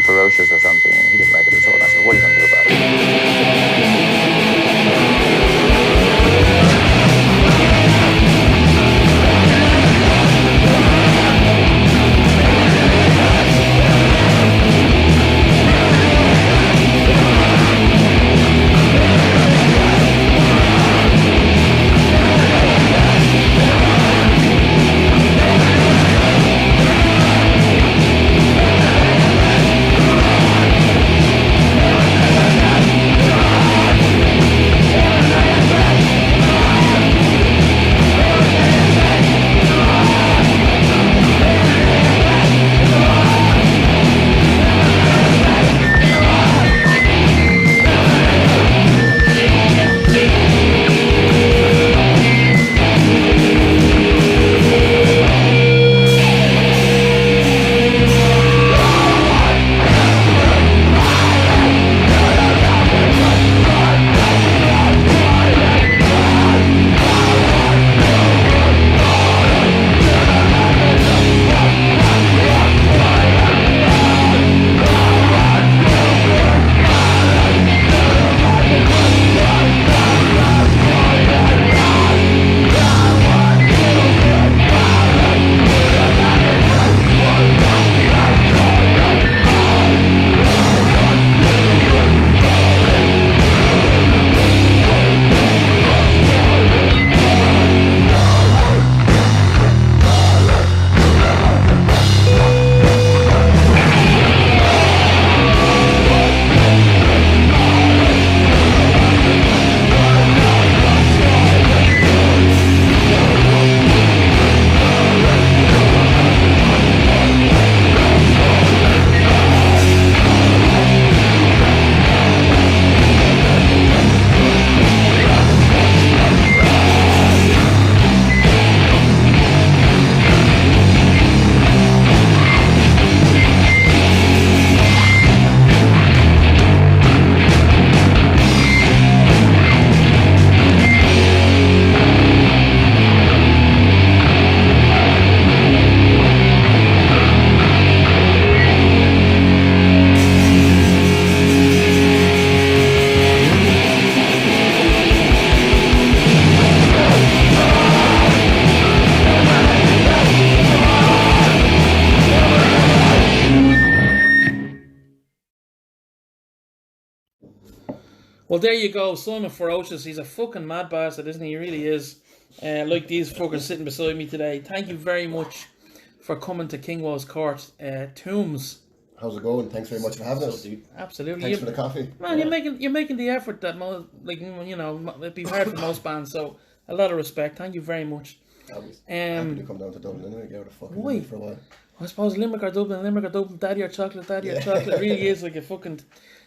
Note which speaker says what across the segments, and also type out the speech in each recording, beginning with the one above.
Speaker 1: Ferocious or something, and he didn't like it at all. And I said, what are you going to do about it?
Speaker 2: Well, there you go. Simon Ferocious. He's a fucking mad bastard, isn't he? He really is. Like these fuckers sitting beside me today. Thank you very much for coming to KingWoes Court. TOOMS.
Speaker 3: How's it going? Thanks very much for having us.
Speaker 2: Absolutely.
Speaker 3: Thanks for the coffee.
Speaker 2: Man, you're making the effort that it'd be hard for most bands. So a lot of respect. Thank you very much.
Speaker 3: Happy to come down to Dublin anyway. Get out of fucking
Speaker 2: why?
Speaker 3: For a while.
Speaker 2: I suppose Limerick or Dublin, daddy or chocolate. It really is like a fucking,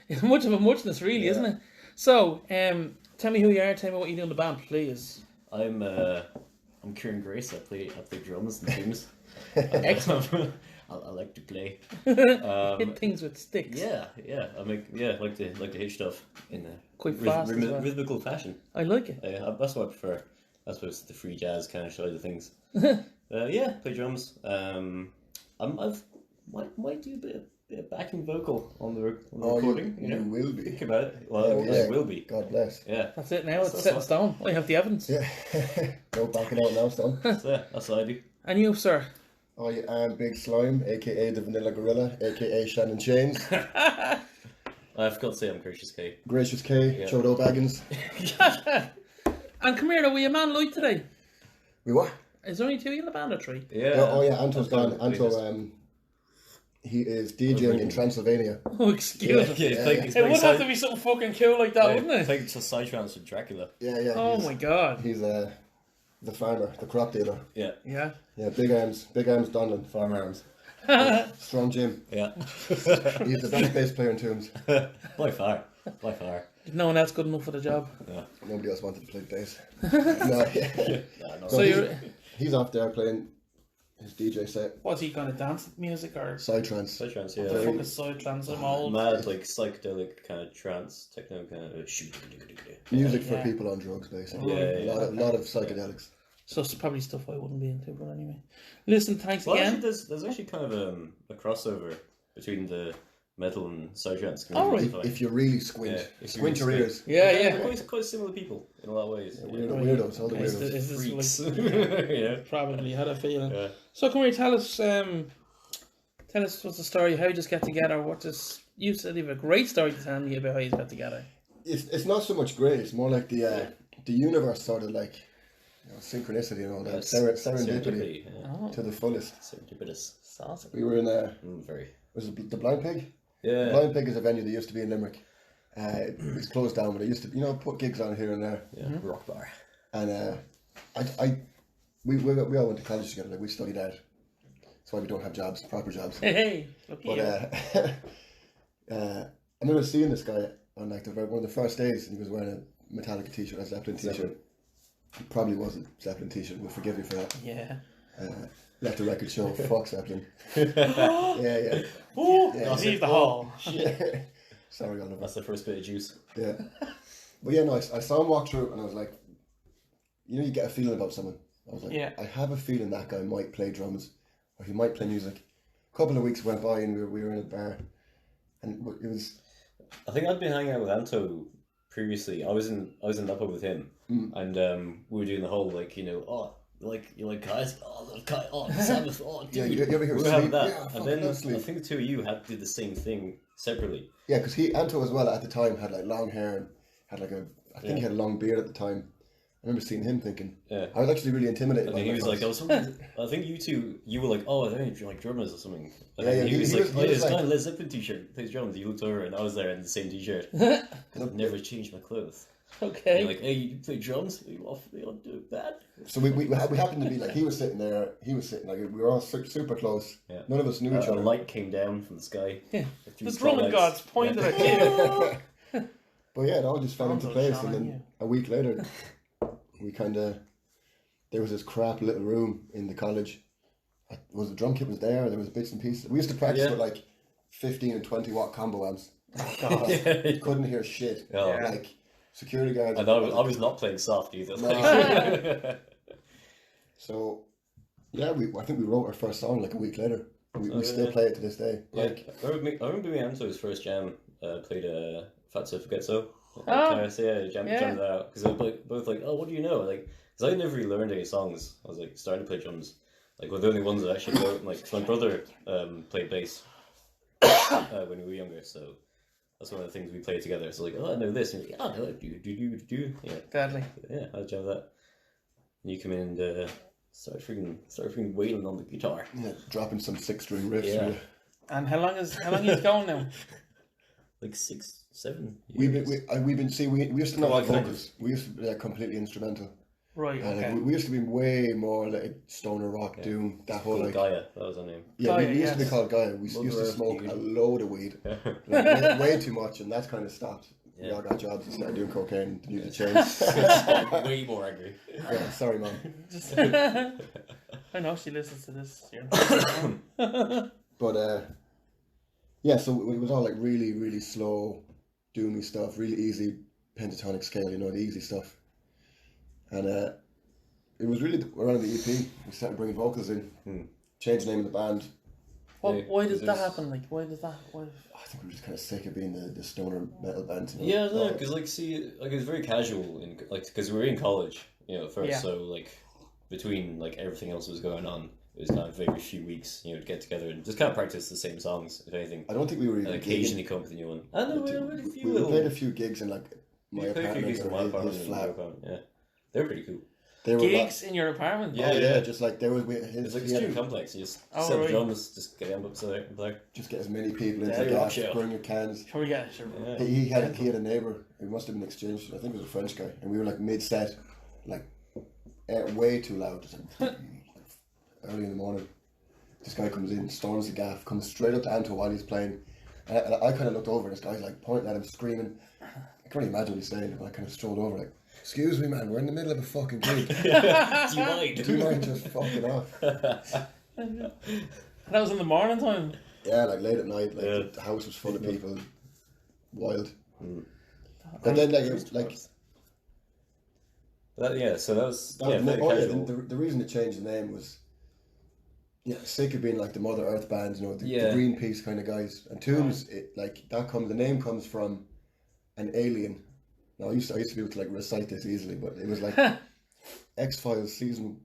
Speaker 2: it's much of a muchness, really, isn't it? So, tell me who you are. Tell me what you do in the band, please.
Speaker 4: I'm Kieran Grace. I play drums and TOOMS.
Speaker 2: Excellent.
Speaker 4: I like to play.
Speaker 2: Hit things with sticks.
Speaker 4: Yeah. I like to hit stuff in a
Speaker 2: quite fast
Speaker 4: rhythmical fashion.
Speaker 2: I like it.
Speaker 4: That's what I prefer. I suppose the free jazz kind of side of things. Play drums. I might do a bit of backing vocal on the recording.
Speaker 3: You will be.
Speaker 4: Think about it. Well, I will be.
Speaker 3: God bless.
Speaker 4: Yeah.
Speaker 2: That's it now. It's set in stone. I have the evidence.
Speaker 3: Yeah. No backing out now, Stone.
Speaker 4: That's what I do.
Speaker 2: And you, sir?
Speaker 3: I am Big Slime, aka the Vanilla Gorilla, aka Shannon Chains.
Speaker 4: I forgot to say I'm Gracious K.
Speaker 3: Gracious K, Chodo Baggins.
Speaker 2: And come here, are we a man light today?
Speaker 3: We what?
Speaker 2: Is there only two in the band or three?
Speaker 4: Yeah.
Speaker 3: Anto's gone. Anto, he is DJing in Transylvania.
Speaker 2: Oh, excuse me. It would have to be something fucking cool like that, wouldn't it?
Speaker 4: Take to Psytrance with Dracula.
Speaker 3: Yeah.
Speaker 2: Oh my god.
Speaker 3: He's the farmer, the crop dealer.
Speaker 4: Yeah.
Speaker 2: Yeah.
Speaker 3: Yeah, big arms Donlan, farm arms. Strong Jim.
Speaker 4: Yeah.
Speaker 3: He's the best bass player in TOOMS.
Speaker 4: By far. By far.
Speaker 2: No one else good enough for the job.
Speaker 4: Yeah.
Speaker 3: Nobody else wanted to play bass. No, yeah.
Speaker 4: No,
Speaker 2: So
Speaker 3: he's off there playing his DJ set.
Speaker 2: what's he kind of dance music or
Speaker 3: Psytrance.
Speaker 4: Psytrance,
Speaker 2: the
Speaker 4: yeah.
Speaker 2: fuck is psytrance? I'm old.
Speaker 4: Mad, like psychedelic kind of trance, techno kind of.
Speaker 3: Music for
Speaker 2: Yeah.
Speaker 3: people on drugs, basically.
Speaker 4: Yeah,
Speaker 3: A lot of psychedelics.
Speaker 2: So it's probably stuff I wouldn't be into, but anyway. Listen, thanks
Speaker 4: Well,
Speaker 2: again.
Speaker 4: actually, there's actually kind of a crossover between the metal and psytrance.
Speaker 2: Oh, right.
Speaker 3: If you really squint,
Speaker 4: Yeah, if you
Speaker 3: squint your
Speaker 4: really
Speaker 3: ears.
Speaker 2: Yeah.
Speaker 4: Quite similar people in a lot of ways.
Speaker 3: Weirdos, all the
Speaker 2: Is
Speaker 3: weirdos.
Speaker 2: this
Speaker 4: Freaks.
Speaker 2: like,
Speaker 4: Yeah.
Speaker 2: probably had a feeling.
Speaker 4: Yeah.
Speaker 2: So come here, tell us what's the story, how you just get together, you said you have a great story to tell me about how you got together.
Speaker 3: It's not so much great. It's more like the universe sort of like synchronicity and all that. Serendipity
Speaker 4: Yeah.
Speaker 3: to the fullest.
Speaker 4: Serendipitous.
Speaker 2: Saucy.
Speaker 3: We were in
Speaker 4: Very.
Speaker 3: was it the Blind Pig?
Speaker 4: Yeah.
Speaker 3: The Blind Pig is a venue that used to be in Limerick. It's closed down, but it used to put gigs on here and there.
Speaker 4: Yeah. Rock bar.
Speaker 3: And we all went to college together. Like we studied art. That's why we don't have jobs, proper jobs.
Speaker 2: Hey, look
Speaker 3: But
Speaker 2: here.
Speaker 3: I remember seeing this guy on like one of the first days, and he was wearing a Metallica t-shirt, a Zeppelin t-shirt. It probably wasn't Zeppelin t-shirt. We'll forgive you for that.
Speaker 2: Yeah.
Speaker 3: Let the record show. Fuck Zeppelin. Yeah.
Speaker 2: Ooh,
Speaker 3: Yeah,
Speaker 2: leave the hall.
Speaker 3: Yeah. Sorry, Oliver.
Speaker 4: That's the first bit of juice.
Speaker 3: Yeah. But yeah, no, I saw him walk through, and I was like, you get a feeling about someone. I was like,
Speaker 2: Yeah.
Speaker 3: I have a feeling that guy might play drums, or he might play music. A couple of weeks went by, and we were in a bar, and it was.
Speaker 4: I think I'd been hanging out with Anto previously. I was in that pub with him, and we were doing the whole you like guys, Sabbath, dude.
Speaker 3: Yeah, you ever hear
Speaker 4: we were having
Speaker 3: Sleep?
Speaker 4: that,
Speaker 3: Yeah,
Speaker 4: and then I
Speaker 3: Sleep.
Speaker 4: think the two of you did the same thing separately.
Speaker 3: Yeah, because Anto as well at the time had like long hair and had like I think he had a long beard at the time. I remember seeing him thinking.
Speaker 4: Yeah.
Speaker 3: I was actually really intimidated.
Speaker 4: And
Speaker 3: by
Speaker 4: then he
Speaker 3: him
Speaker 4: was
Speaker 3: at
Speaker 4: like,
Speaker 3: first.
Speaker 4: I think you were like, oh, I think like drummers or something. And
Speaker 3: Yeah,
Speaker 4: then
Speaker 3: yeah,
Speaker 4: he was
Speaker 3: he
Speaker 4: like,
Speaker 3: was
Speaker 4: oh, yeah,
Speaker 3: like-
Speaker 4: this guy in a Led Zeppelin t-shirt plays drums. He looked over and I was there in the same t-shirt. I've never changed my clothes.
Speaker 2: Okay.
Speaker 4: You're like, hey, you play drums? You don't do it bad?
Speaker 3: So we happened to be like, he was sitting there, he was sitting like, we were all super close.
Speaker 4: Yeah.
Speaker 3: None of us knew each
Speaker 4: A
Speaker 3: other.
Speaker 4: light came down from the sky.
Speaker 2: Yeah.
Speaker 4: Like two
Speaker 2: The drumming
Speaker 4: spotlights.
Speaker 2: gods pointed at you.
Speaker 3: But yeah, it all just fell into
Speaker 2: Anto
Speaker 3: place,
Speaker 2: shone
Speaker 3: and
Speaker 2: on
Speaker 3: then
Speaker 2: you.
Speaker 3: a week later, we kind of, there was this crap little room in the college. Was the drum kit was there was bits and pieces. We used to practice with like 15 and 20 watt combo amps. You couldn't hear shit.
Speaker 4: Yeah.
Speaker 3: Like security guards.
Speaker 4: And I was not playing soft either.
Speaker 3: No. So yeah, I think we wrote our first song like a week later. We still play it to this day. Like
Speaker 4: I remember me and Anto's first jam played Fatso Forget So.
Speaker 2: Oh.
Speaker 4: Jammed that out. Because they were both like, oh, what do you know? Like, because I never really learned any songs. I was like starting to play drums. Like, one of the only ones that actually wrote, like, 'cause my brother played bass when we were younger, so that's one of the things we played together. So like, oh, I know this, and you're like, oh, I know it. Do. Yeah.
Speaker 2: Deadly.
Speaker 4: Yeah, I jammed that. And you come in and start freaking wailing on the guitar.
Speaker 3: yeah, dropping some 6-string riffs.
Speaker 4: Yeah.
Speaker 3: Really.
Speaker 2: And how long is it going now?
Speaker 4: Like 6, 7
Speaker 3: We
Speaker 4: years.
Speaker 3: used to not
Speaker 4: Well,
Speaker 3: have
Speaker 4: kind of.
Speaker 3: vocals. We used to be completely instrumental.
Speaker 2: Right,
Speaker 3: And
Speaker 2: okay.
Speaker 3: we used to be way more like stoner rock, doom, that whole like.
Speaker 4: Gaia, that was her name.
Speaker 3: Yeah,
Speaker 2: Gaia,
Speaker 3: we used to be
Speaker 2: yes.
Speaker 3: called Gaia. We
Speaker 4: Mother
Speaker 3: used to
Speaker 4: of
Speaker 3: smoke
Speaker 4: dude.
Speaker 3: a load of weed, way too much, and that's kind of stopped. We
Speaker 4: Yeah.
Speaker 3: all got jobs and started doing cocaine. The music changed.
Speaker 4: Way more angry.
Speaker 3: Yeah, sorry, mom.
Speaker 2: I know she listens to this. Yeah.
Speaker 3: But yeah, so it was all like really, really slow, doomy stuff, really easy pentatonic scale, the easy stuff. And it was really around the EP we started bringing vocals in, changed the name of the band.
Speaker 2: Why does
Speaker 4: Yeah,
Speaker 2: that happen? Like, why does that? Why?
Speaker 3: I think we were just kind of sick of being the stoner metal band.
Speaker 4: Yeah, no, because like, see, like it was very casual in like because we were in college, at first.
Speaker 2: Yeah.
Speaker 4: So like between like everything else was going on, it was kind of every few weeks, to get together and just kind of practice the same songs, if anything,
Speaker 3: I don't think we were
Speaker 4: and
Speaker 3: even
Speaker 4: occasionally come up with a new one. I know we had a few
Speaker 3: we
Speaker 4: little.
Speaker 3: played a few gigs in like my
Speaker 4: We played a few
Speaker 3: apartment
Speaker 4: gigs in
Speaker 3: or
Speaker 4: my apartment
Speaker 3: his
Speaker 4: and my
Speaker 3: flat.
Speaker 4: apartment. Yeah, they were pretty cool.
Speaker 3: They were
Speaker 2: Gigs in your apartment?
Speaker 4: Yeah.
Speaker 3: Oh yeah, just like there was
Speaker 4: It's like a
Speaker 3: he had
Speaker 4: student complex. You just
Speaker 2: Oh,
Speaker 4: set
Speaker 2: right.
Speaker 4: the drums, just get them up there and play.
Speaker 3: just get as many people into
Speaker 4: Yeah,
Speaker 3: the
Speaker 4: rock
Speaker 3: gas,
Speaker 4: show.
Speaker 3: bring your cans.
Speaker 2: Sure, yeah, sure.
Speaker 4: Yeah.
Speaker 3: He had a neighbour. It must have been exchanged. I think it was a French guy, and we were like mid set, like way too loud, just like, early in the morning. this guy comes in, storms the gaff, comes straight up to Anto while he's playing. And I kind of looked over, and this guy's like pointing at him, screaming. I can't really imagine what he's saying, but I kind of strolled over like, excuse me, man, we're in the middle of a fucking gig.
Speaker 4: Do you mind?
Speaker 3: Do you mind just fucking off?
Speaker 2: That was in the morning time.
Speaker 3: Yeah, like late at night, like
Speaker 4: Yeah.
Speaker 3: the house was full of people, wild. But then like
Speaker 4: That, yeah, so that was
Speaker 3: that
Speaker 4: yeah,
Speaker 3: was,
Speaker 4: very casual.
Speaker 3: the reason it changed the name was sick of being like the Mother Earth bands, you know, the
Speaker 4: Yeah.
Speaker 3: Greenpeace kind of guys. And Tombs, the name comes from an alien. Now I used to be able to like recite this easily, but it was like X-Files season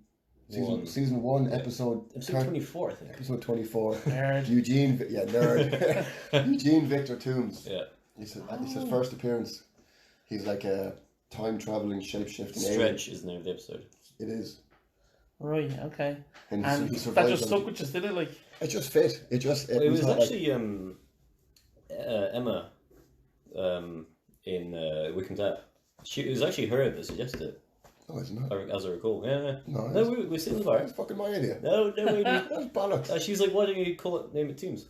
Speaker 3: 1, episode
Speaker 4: 24, I think.
Speaker 3: episode 24.
Speaker 2: Nerd.
Speaker 3: Nerd. Eugene Victor Tombs.
Speaker 4: Yeah.
Speaker 3: It's his first appearance. He's like a time traveling shapeshifting alien.
Speaker 4: Stretch is the name of the episode.
Speaker 3: It is.
Speaker 2: Right, okay.
Speaker 3: And
Speaker 2: And
Speaker 3: he
Speaker 2: that
Speaker 3: survived
Speaker 2: just
Speaker 3: on-
Speaker 2: stuck with you, did it? Like,
Speaker 3: It just fit. It
Speaker 4: It was
Speaker 3: not
Speaker 4: actually Emma in Wickham Tap. It was actually her that suggested it,
Speaker 3: oh, it's not.
Speaker 4: as I recall. Yeah.
Speaker 3: No,
Speaker 4: No, we sitting in the bar.
Speaker 3: That's fucking my idea.
Speaker 4: No, maybe.
Speaker 3: That's bollocks.
Speaker 4: She was like, why don't you name it Tombs?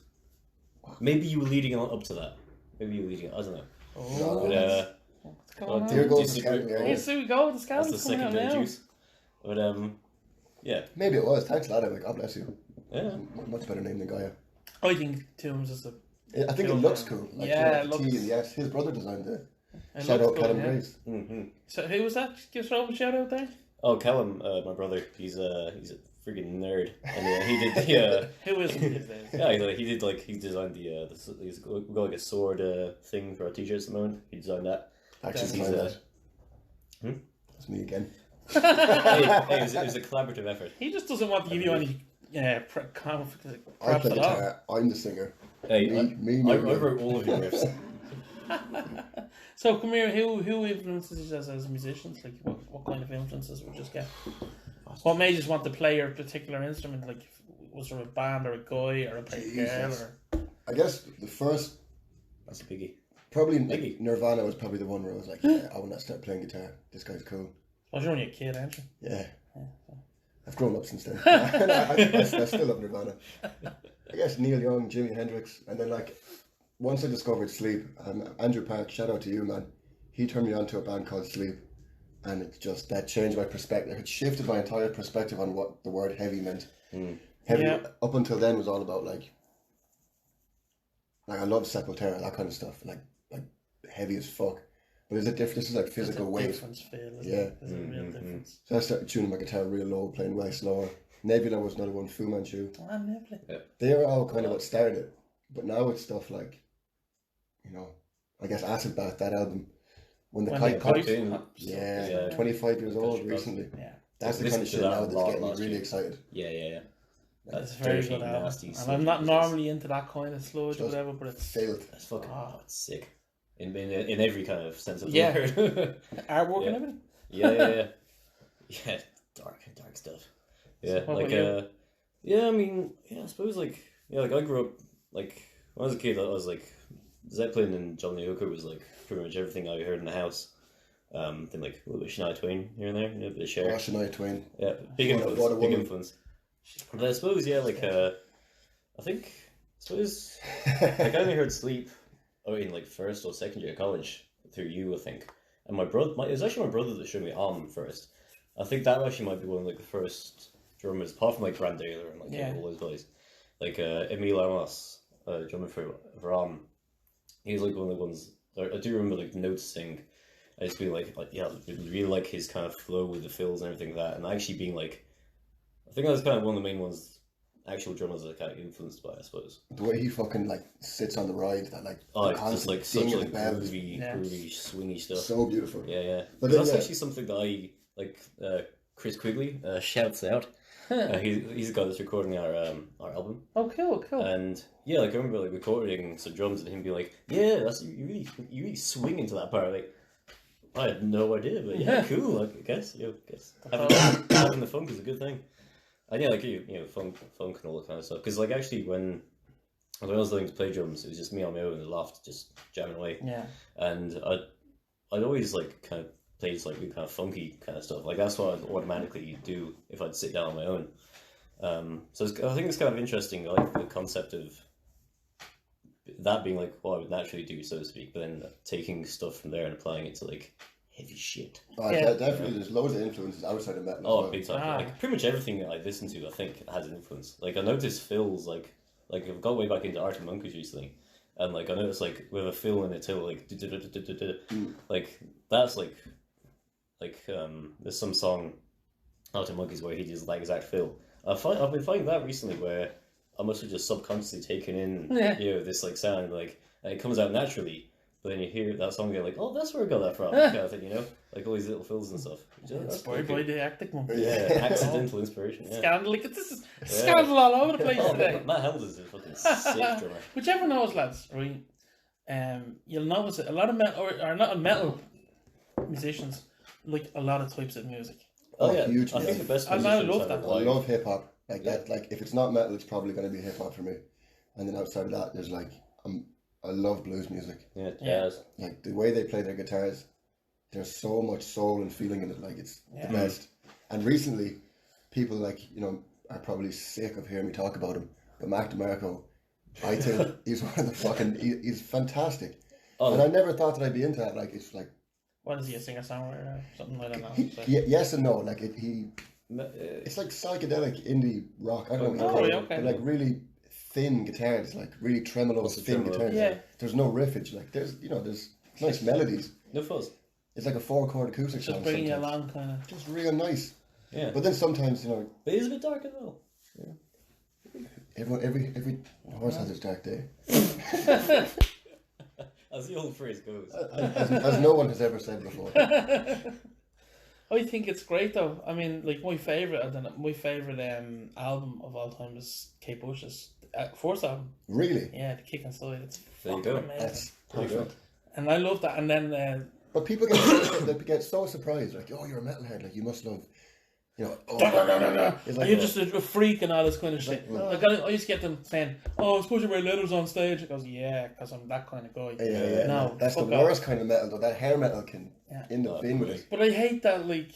Speaker 4: Maybe you were leading up to that. Maybe you were leading. I don't know.
Speaker 3: No,
Speaker 4: But
Speaker 2: what's going on?
Speaker 3: Here goes the
Speaker 4: disagree-
Speaker 3: scouting area.
Speaker 2: Here, so we go. The
Speaker 4: that's
Speaker 2: scouts
Speaker 4: the
Speaker 2: coming out
Speaker 4: secondary
Speaker 2: now.
Speaker 4: juice. But yeah,
Speaker 3: Maybe it was. Thanks, lad. God bless you.
Speaker 4: yeah.
Speaker 3: Much better name than Gaia.
Speaker 2: I think Tombs is a.
Speaker 3: I think it
Speaker 2: Cool,
Speaker 3: looks
Speaker 2: yeah.
Speaker 3: cool. Like,
Speaker 2: Yeah,
Speaker 3: you know,
Speaker 2: it
Speaker 3: the T
Speaker 2: looks-
Speaker 3: and the S. His brother designed it.
Speaker 2: It
Speaker 3: Shout
Speaker 2: looks
Speaker 3: out
Speaker 2: good,
Speaker 3: Callum
Speaker 2: yeah.
Speaker 3: Grace.
Speaker 4: Mm-hmm.
Speaker 2: So who was that? Give a shout out there.
Speaker 4: Oh, Callum, my brother. He's a freaking nerd, and he did the.
Speaker 2: Who is he these days?
Speaker 4: Yeah, he designed he's got like a sword thing for our t-shirts at the moment. He designed that.
Speaker 3: Actually,
Speaker 4: He's,
Speaker 3: designed that. That's me again.
Speaker 4: hey, it was a collaborative effort.
Speaker 2: He just doesn't want to give you any conflict.
Speaker 3: I play guitar. I'm the singer.
Speaker 4: Hey,
Speaker 3: Me.
Speaker 4: I wrote all of your riffs.
Speaker 2: So come here. Who influences you as musicians? Like what kind of influences would you just get? What made you just want to play your particular instrument? Like was there a band or a guy or a girl
Speaker 3: Jesus.
Speaker 2: or?
Speaker 3: I guess the first,
Speaker 4: That's a biggie.
Speaker 3: probably
Speaker 4: Biggie.
Speaker 3: Nirvana was probably the one where I was like, yeah, I want to start playing guitar. This guy's cool.
Speaker 2: Well, you're only a kid, aren't you?
Speaker 3: Yeah. I've grown up since then. I still love Nirvana. I guess Neil Young, Jimi Hendrix, and then like once I discovered Sleep, Andrew Park, shout out to you, man. He turned me on to a band called Sleep, and it just that changed my perspective. It shifted my entire perspective on what the word heavy meant. Heavy
Speaker 2: Yeah.
Speaker 3: up until then was all about like I love Sepultura, that kind of stuff, like heavy as fuck. But there's a difference. This is like physical
Speaker 2: There's a
Speaker 3: weight.
Speaker 2: difference, Phil. Isn't
Speaker 3: Yeah.
Speaker 2: it? There's a real difference.
Speaker 3: So I started tuning my guitar real low, playing way slower. Nebula was another one, Fu Manchu.
Speaker 2: Ah, lovely.
Speaker 3: They were all kind of what started it. But now it's stuff like, you know, I guess Acid Bath, that album. When the
Speaker 2: When
Speaker 3: kite
Speaker 2: the
Speaker 3: comes.
Speaker 2: kite-
Speaker 3: Yeah, 25 years old recently.
Speaker 2: Yeah.
Speaker 3: That's the
Speaker 4: Listen
Speaker 3: kind of
Speaker 4: to
Speaker 3: shit
Speaker 4: that
Speaker 3: now
Speaker 4: a
Speaker 3: that's
Speaker 4: lot
Speaker 3: getting me
Speaker 4: last
Speaker 3: really
Speaker 4: year.
Speaker 3: excited.
Speaker 4: Yeah.
Speaker 2: That's a very
Speaker 4: dirty,
Speaker 2: good album.
Speaker 4: nasty,
Speaker 2: And
Speaker 4: sneaky
Speaker 2: I'm not
Speaker 4: business.
Speaker 2: normally into that kind of sludge or
Speaker 3: Just
Speaker 2: whatever, but it's
Speaker 3: Failed.
Speaker 4: That's fucking
Speaker 2: Ah.
Speaker 4: it's sick. In every kind of sense of the
Speaker 2: Yeah.
Speaker 4: word.
Speaker 2: artwork
Speaker 4: Yeah.
Speaker 2: and everything.
Speaker 4: Yeah, dark stuff. Yeah,
Speaker 2: what
Speaker 4: like
Speaker 2: about
Speaker 4: I mean, yeah, I suppose like I grew up like when I was a kid, I was like Zeppelin and Johnny Hooker was like pretty much everything I heard in the house. Then like a little bit of Shania Twain here and there, a bit of Cher.
Speaker 3: Oh, Shania Twain.
Speaker 4: Yeah, big
Speaker 3: What a
Speaker 4: influence. Big
Speaker 3: woman.
Speaker 4: influence. But I suppose I suppose like I only heard Sleep in like first or second year of college through you, I think. And it was actually my brother that showed me first. I think that actually might be one of like the first drummers, apart from like Brandale and like all those guys. Like Emil Amos, drummer for he was like one of the ones I do remember like noticing. I just being like really like his kind of flow with the fills and everything like that, and actually being like, I think that was kind of one of the main ones, actual drummers that I kind of influenced by, I suppose.
Speaker 3: The way he fucking like sits on the ride, that like
Speaker 4: It's
Speaker 3: constant
Speaker 4: just like
Speaker 3: ding
Speaker 4: such
Speaker 3: of
Speaker 4: like
Speaker 3: the bells.
Speaker 4: groovy, swingy stuff.
Speaker 3: So beautiful.
Speaker 4: Yeah.
Speaker 3: But
Speaker 4: But
Speaker 3: then,
Speaker 4: that's
Speaker 3: yeah.
Speaker 4: actually something that I like. Chris Quigley shouts out. He's the guy that's recording our album.
Speaker 2: Oh, cool.
Speaker 4: And yeah, like I remember like recording some drums and him being like, "Yeah, that's you really swing into that part." Like, I had no idea, but yeah, cool. I guess having the funk is a good thing. And yeah, like funk and all that kind of stuff. Because like actually when I was learning to play drums, it was just me on my own in the loft, just jamming away.
Speaker 2: Yeah.
Speaker 4: And I'd always like kind of play just like kind of funky kind of stuff. Like that's what I'd automatically do if I'd sit down on my own. I think it's kind of interesting. I like the concept of that being like what I would naturally do, so to speak, but then taking stuff from there and applying it to like heavy shit.
Speaker 3: Oh,
Speaker 2: Yeah.
Speaker 3: definitely. There's loads of influences outside of metal.
Speaker 4: Oh,
Speaker 3: as well.
Speaker 4: big time!
Speaker 2: Ah.
Speaker 4: Like pretty much everything that I listen to, I think has an influence. Like I noticed fills like I've got way back into Arctic Monkeys recently, and like I noticed like with a fill in it too, like like that's like there's some song Arctic Monkeys where he does that exact fill. I've been finding that recently where I must have just subconsciously taken in this like sound like and it comes out naturally, but then you hear that song and you're like, oh, that's where I got that from, kind of thing, like all these little fills and stuff.
Speaker 2: Inspired by the Arctic Monkeys.
Speaker 4: Yeah, accidental inspiration. Yeah.
Speaker 2: Scandal, like this is scandal all over the place today.
Speaker 4: Matt Helms is a fucking sick drummer.
Speaker 2: Which everyone knows, lads, right? You'll notice a lot of metal or a lot of metal musicians like a lot of types of music.
Speaker 4: Oh yeah,
Speaker 3: huge.
Speaker 4: I think the best.
Speaker 2: I
Speaker 4: musicians
Speaker 2: love
Speaker 4: have
Speaker 2: that.
Speaker 3: I
Speaker 4: like-
Speaker 3: love hip hop. Like that. Like if it's not metal, it's probably going to be hip hop for me. And then outside of that, there's like I love blues music.
Speaker 4: Yeah, jazz.
Speaker 3: Like the way they play their guitars, there's so much soul and feeling in it. Like it's the best. And recently, people like are probably sick of hearing me talk about him. But Mac DeMarco, I think he's one of the fucking. He's fantastic.
Speaker 4: Oh,
Speaker 3: And I never thought that I'd be into that. Like it's like
Speaker 2: What is he, a singer-songwriter or something like that?
Speaker 3: yes and no. Like
Speaker 4: uh,
Speaker 3: it's like psychedelic indie rock. I don't know.
Speaker 2: Oh,
Speaker 3: what you
Speaker 2: yeah,
Speaker 3: call it.
Speaker 2: okay.
Speaker 3: But like really thin guitars, like really tremolo,
Speaker 4: the
Speaker 3: thin
Speaker 4: tremolo?
Speaker 3: guitars.
Speaker 2: Yeah.
Speaker 3: There's no riffage. Like there's nice melodies.
Speaker 4: no fuzz.
Speaker 3: It's like a 4-chord acoustic
Speaker 2: Just
Speaker 3: song.
Speaker 2: bringing you
Speaker 3: sometimes.
Speaker 2: along, kind of.
Speaker 3: Just real nice.
Speaker 4: Yeah,
Speaker 3: But then sometimes
Speaker 4: but it is a bit dark as well.
Speaker 3: every horse has its dark day.
Speaker 4: As the old phrase goes.
Speaker 3: As no one has ever said before.
Speaker 2: I think it's great though. I mean, like my favorite album of all time is Kate Bush's fourth album.
Speaker 3: Really?
Speaker 2: Yeah, The Kick Inside. It's
Speaker 4: There you
Speaker 2: fucking
Speaker 4: go.
Speaker 2: amazing.
Speaker 3: That's
Speaker 4: There you go.
Speaker 3: perfect.
Speaker 2: And I love that. And then
Speaker 3: But people they get so surprised, like, oh, you're a metalhead, like you must love, it's like
Speaker 2: you're just a freak and all this kind of shit. Like I used to get them saying, "Oh, I suppose you wear letters on stage." It goes, "Yeah, because I'm that kind of guy."
Speaker 3: yeah.
Speaker 2: No,
Speaker 3: That's the
Speaker 2: fuck off.
Speaker 3: worst kind of metal, though. That hair metal can end up being with it.
Speaker 2: But I hate that, like,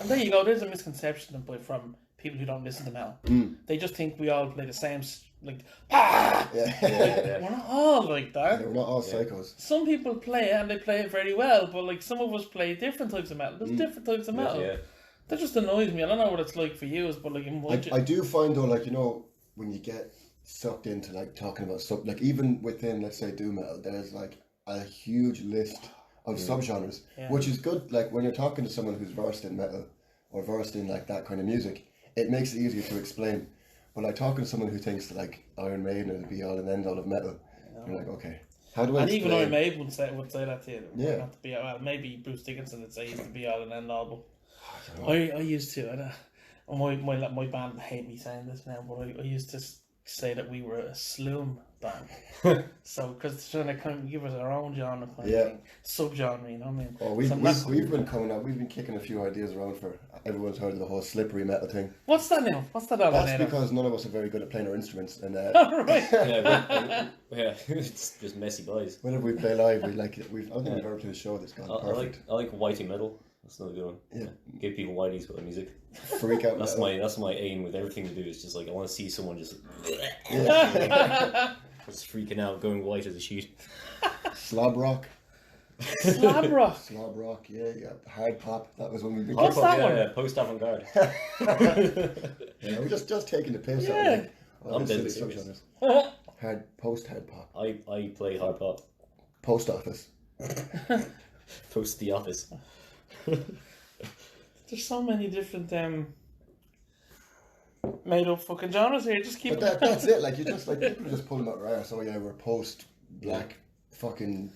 Speaker 2: and there you go. There's a misconception from people who don't listen to metal. They just think we all play the same, like,
Speaker 3: Yeah.
Speaker 2: we're not all like that.
Speaker 3: We're not all psychos.
Speaker 2: Some people play it and they play it very well, but like some of us play different types of metal. There's different types of metal.
Speaker 4: Yeah.
Speaker 2: That just annoys me. I don't know what it's like for you, but like in my
Speaker 3: I do find though, like when you get sucked into like talking about something, like even within, let's say, doom metal, there's like a huge list of subgenres, which is good. Like when you're talking to someone who's versed in metal or versed in like that kind of music, it makes it easier to explain. But like talking to someone who thinks that like Iron Maiden is the be all and end all of metal, you're like, okay, how do I
Speaker 2: and
Speaker 3: explain?
Speaker 2: even Iron Maiden would say that to you.
Speaker 3: Yeah.
Speaker 2: Not to be, well, maybe Bruce Dickinson would say he's the be all and end all, but I used to. My band hate me saying this now, but I used to say that we were a sloom band. So because trying to kind of give us our own genre, kind of thing, subgenre, you know what I mean?
Speaker 3: Oh, we've
Speaker 2: So
Speaker 3: been coming up. We've been kicking a few ideas around for. Everyone's heard of the whole slippery metal thing.
Speaker 2: What's that now? What's that all
Speaker 3: That's
Speaker 2: about?
Speaker 3: because none of us are very good at playing our instruments, and
Speaker 2: Right.
Speaker 4: Yeah, it's just messy boys.
Speaker 3: whenever we play live, we like it. I don't think we've ever played a show that's gone perfect.
Speaker 4: I like whitey metal. That's another good one.
Speaker 3: Yeah.
Speaker 4: Give people whiteys with the music.
Speaker 3: Freak out.
Speaker 4: That's
Speaker 3: metal.
Speaker 4: that's my aim with everything to do. Is just like I want to see someone just just freaking out, going white as a sheet.
Speaker 3: Slob rock.
Speaker 2: Slab rock.
Speaker 3: Slob rock, yeah. Hard pop. That was when we
Speaker 2: What's that one?
Speaker 4: Yeah, post avant garde.
Speaker 3: Yeah, we're just taking the piss out
Speaker 2: Yeah.
Speaker 3: of it.
Speaker 4: I'm
Speaker 3: this
Speaker 4: deadly
Speaker 3: silly
Speaker 4: serious.
Speaker 3: subgenres. Hard pop.
Speaker 4: I play hard pop.
Speaker 3: Post office.
Speaker 4: Post the office.
Speaker 2: There's so many different made up fucking genres here. Just keep
Speaker 3: But that's it. Like you just like people just pull them out right. So yeah, we're post black fucking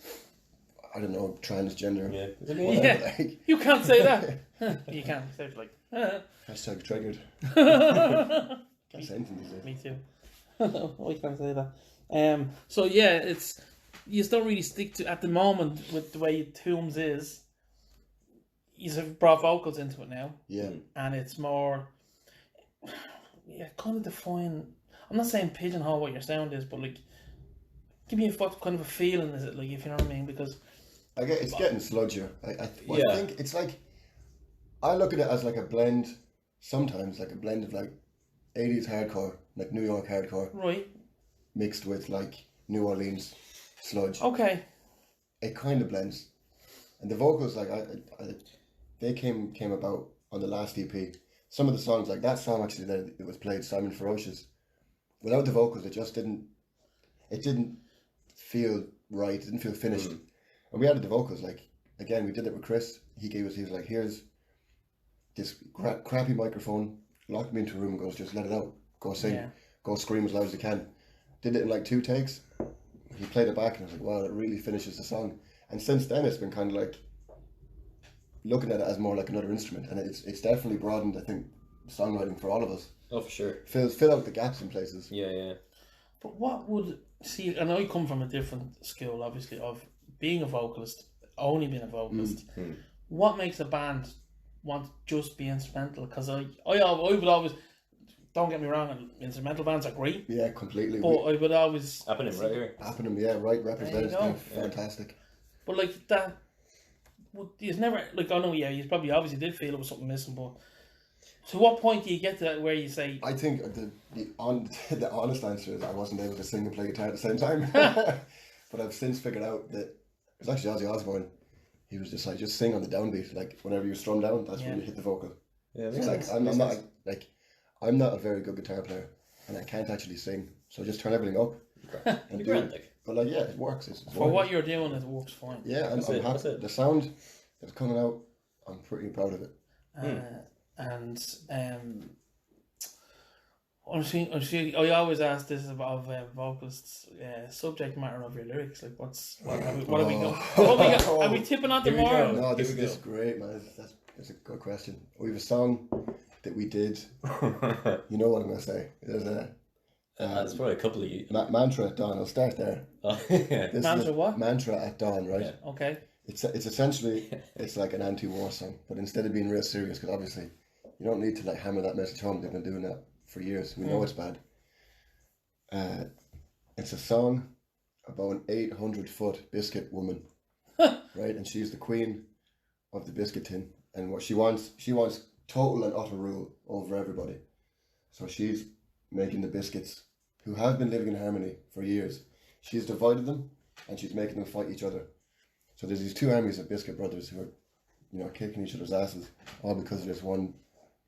Speaker 3: transgender.
Speaker 4: Yeah.
Speaker 3: Whatever,
Speaker 2: Yeah.
Speaker 3: like,
Speaker 2: You can't say that. You can't say it like.
Speaker 3: hashtag triggered. Can't say anything these days.
Speaker 2: Me too. I can't say that. So yeah, it's you just don't really stick to at the moment with the way TOOMS is. You've brought vocals into it now,
Speaker 3: Yeah.
Speaker 2: and it's more. Yeah, kind of define. I'm not saying pigeonhole what your sound is, but like, give me what kind of a feeling is it like, if you know what I mean? Because
Speaker 3: It's getting sludgier. I
Speaker 4: Yeah.
Speaker 3: think it's like I look at it as like a blend. Sometimes like a blend of like 80s hardcore, like New York hardcore,
Speaker 2: Right.
Speaker 3: mixed with like New Orleans sludge.
Speaker 2: Okay.
Speaker 3: It kind of blends, and the vocals like they came about on the last EP. Some of the songs, like that song actually that it was played, Simon Ferocious, without the vocals, it just didn't feel right. It didn't feel finished. And we added the vocals. Like again, we did it with Chris. He was like, here's this crappy microphone. Locked me into a room and goes, just let it out. Go sing.
Speaker 2: Yeah.
Speaker 3: Go scream as loud as you can. Did it in like 2 takes. He played it back and I was like, wow, it really finishes the song. And since then, it's been kind of like looking at it as more like another instrument, and it's definitely broadened, I think, songwriting for all of us.
Speaker 4: Oh, for sure.
Speaker 3: Fill out the gaps in places.
Speaker 4: Yeah.
Speaker 2: But what would see? And I come from a different school, obviously, of being a vocalist, only being a vocalist. What makes a band want to just be instrumental? Because I would always. Don't get me wrong, instrumental bands are great.
Speaker 3: Yeah, completely.
Speaker 2: But I would always.
Speaker 4: Happening right here.
Speaker 3: Happening, yeah, right. Represented,
Speaker 2: go.
Speaker 3: fantastic.
Speaker 2: But like that, he's never like I know. Yeah, he's probably obviously did feel it was something missing. But to what point do you get to that where you say?
Speaker 3: I think the honest answer is I wasn't able to sing and play guitar at the same time. But I've since figured out that it was actually Ozzy Osbourne. He was just like, just sing on the downbeat. Like whenever you strum down, that's when you hit the vocal.
Speaker 4: Yeah,
Speaker 3: It's like I'm not a very good guitar player, and I can't actually sing. So just turn everything up and do it. But like, yeah, it works. It's
Speaker 2: For what you're doing, it works fine.
Speaker 3: Yeah, I'm happy.
Speaker 4: That's it.
Speaker 3: The sound that's coming out, I'm pretty proud of it.
Speaker 2: I always ask this about vocalists, subject matter of your lyrics. Like, what are we going? Are we tipping on
Speaker 4: Here we
Speaker 2: tomorrow?
Speaker 4: go.
Speaker 3: No, this is great, man. That's a good question. We have a song that we did. You know what I'm gonna say? There's a
Speaker 4: it's probably a couple of you.
Speaker 3: mantra at dawn. I'll start there. This is
Speaker 2: Mantra what?
Speaker 3: Mantra at dawn, right?
Speaker 4: Yeah.
Speaker 2: Okay.
Speaker 3: It's essentially it's like an anti-war song, but instead of being real serious, because obviously you don't need to like hammer that message home. They've been doing that for years. We know it's bad. It's a song about an 800-foot biscuit woman, right? And she's the queen of the biscuit tin, and what she wants total and utter rule over everybody. So she's making the biscuits, who have been living in harmony for years. She's divided them, and she's making them fight each other. So there's these 2 armies of biscuit brothers who are, kicking each other's asses, all because of this one,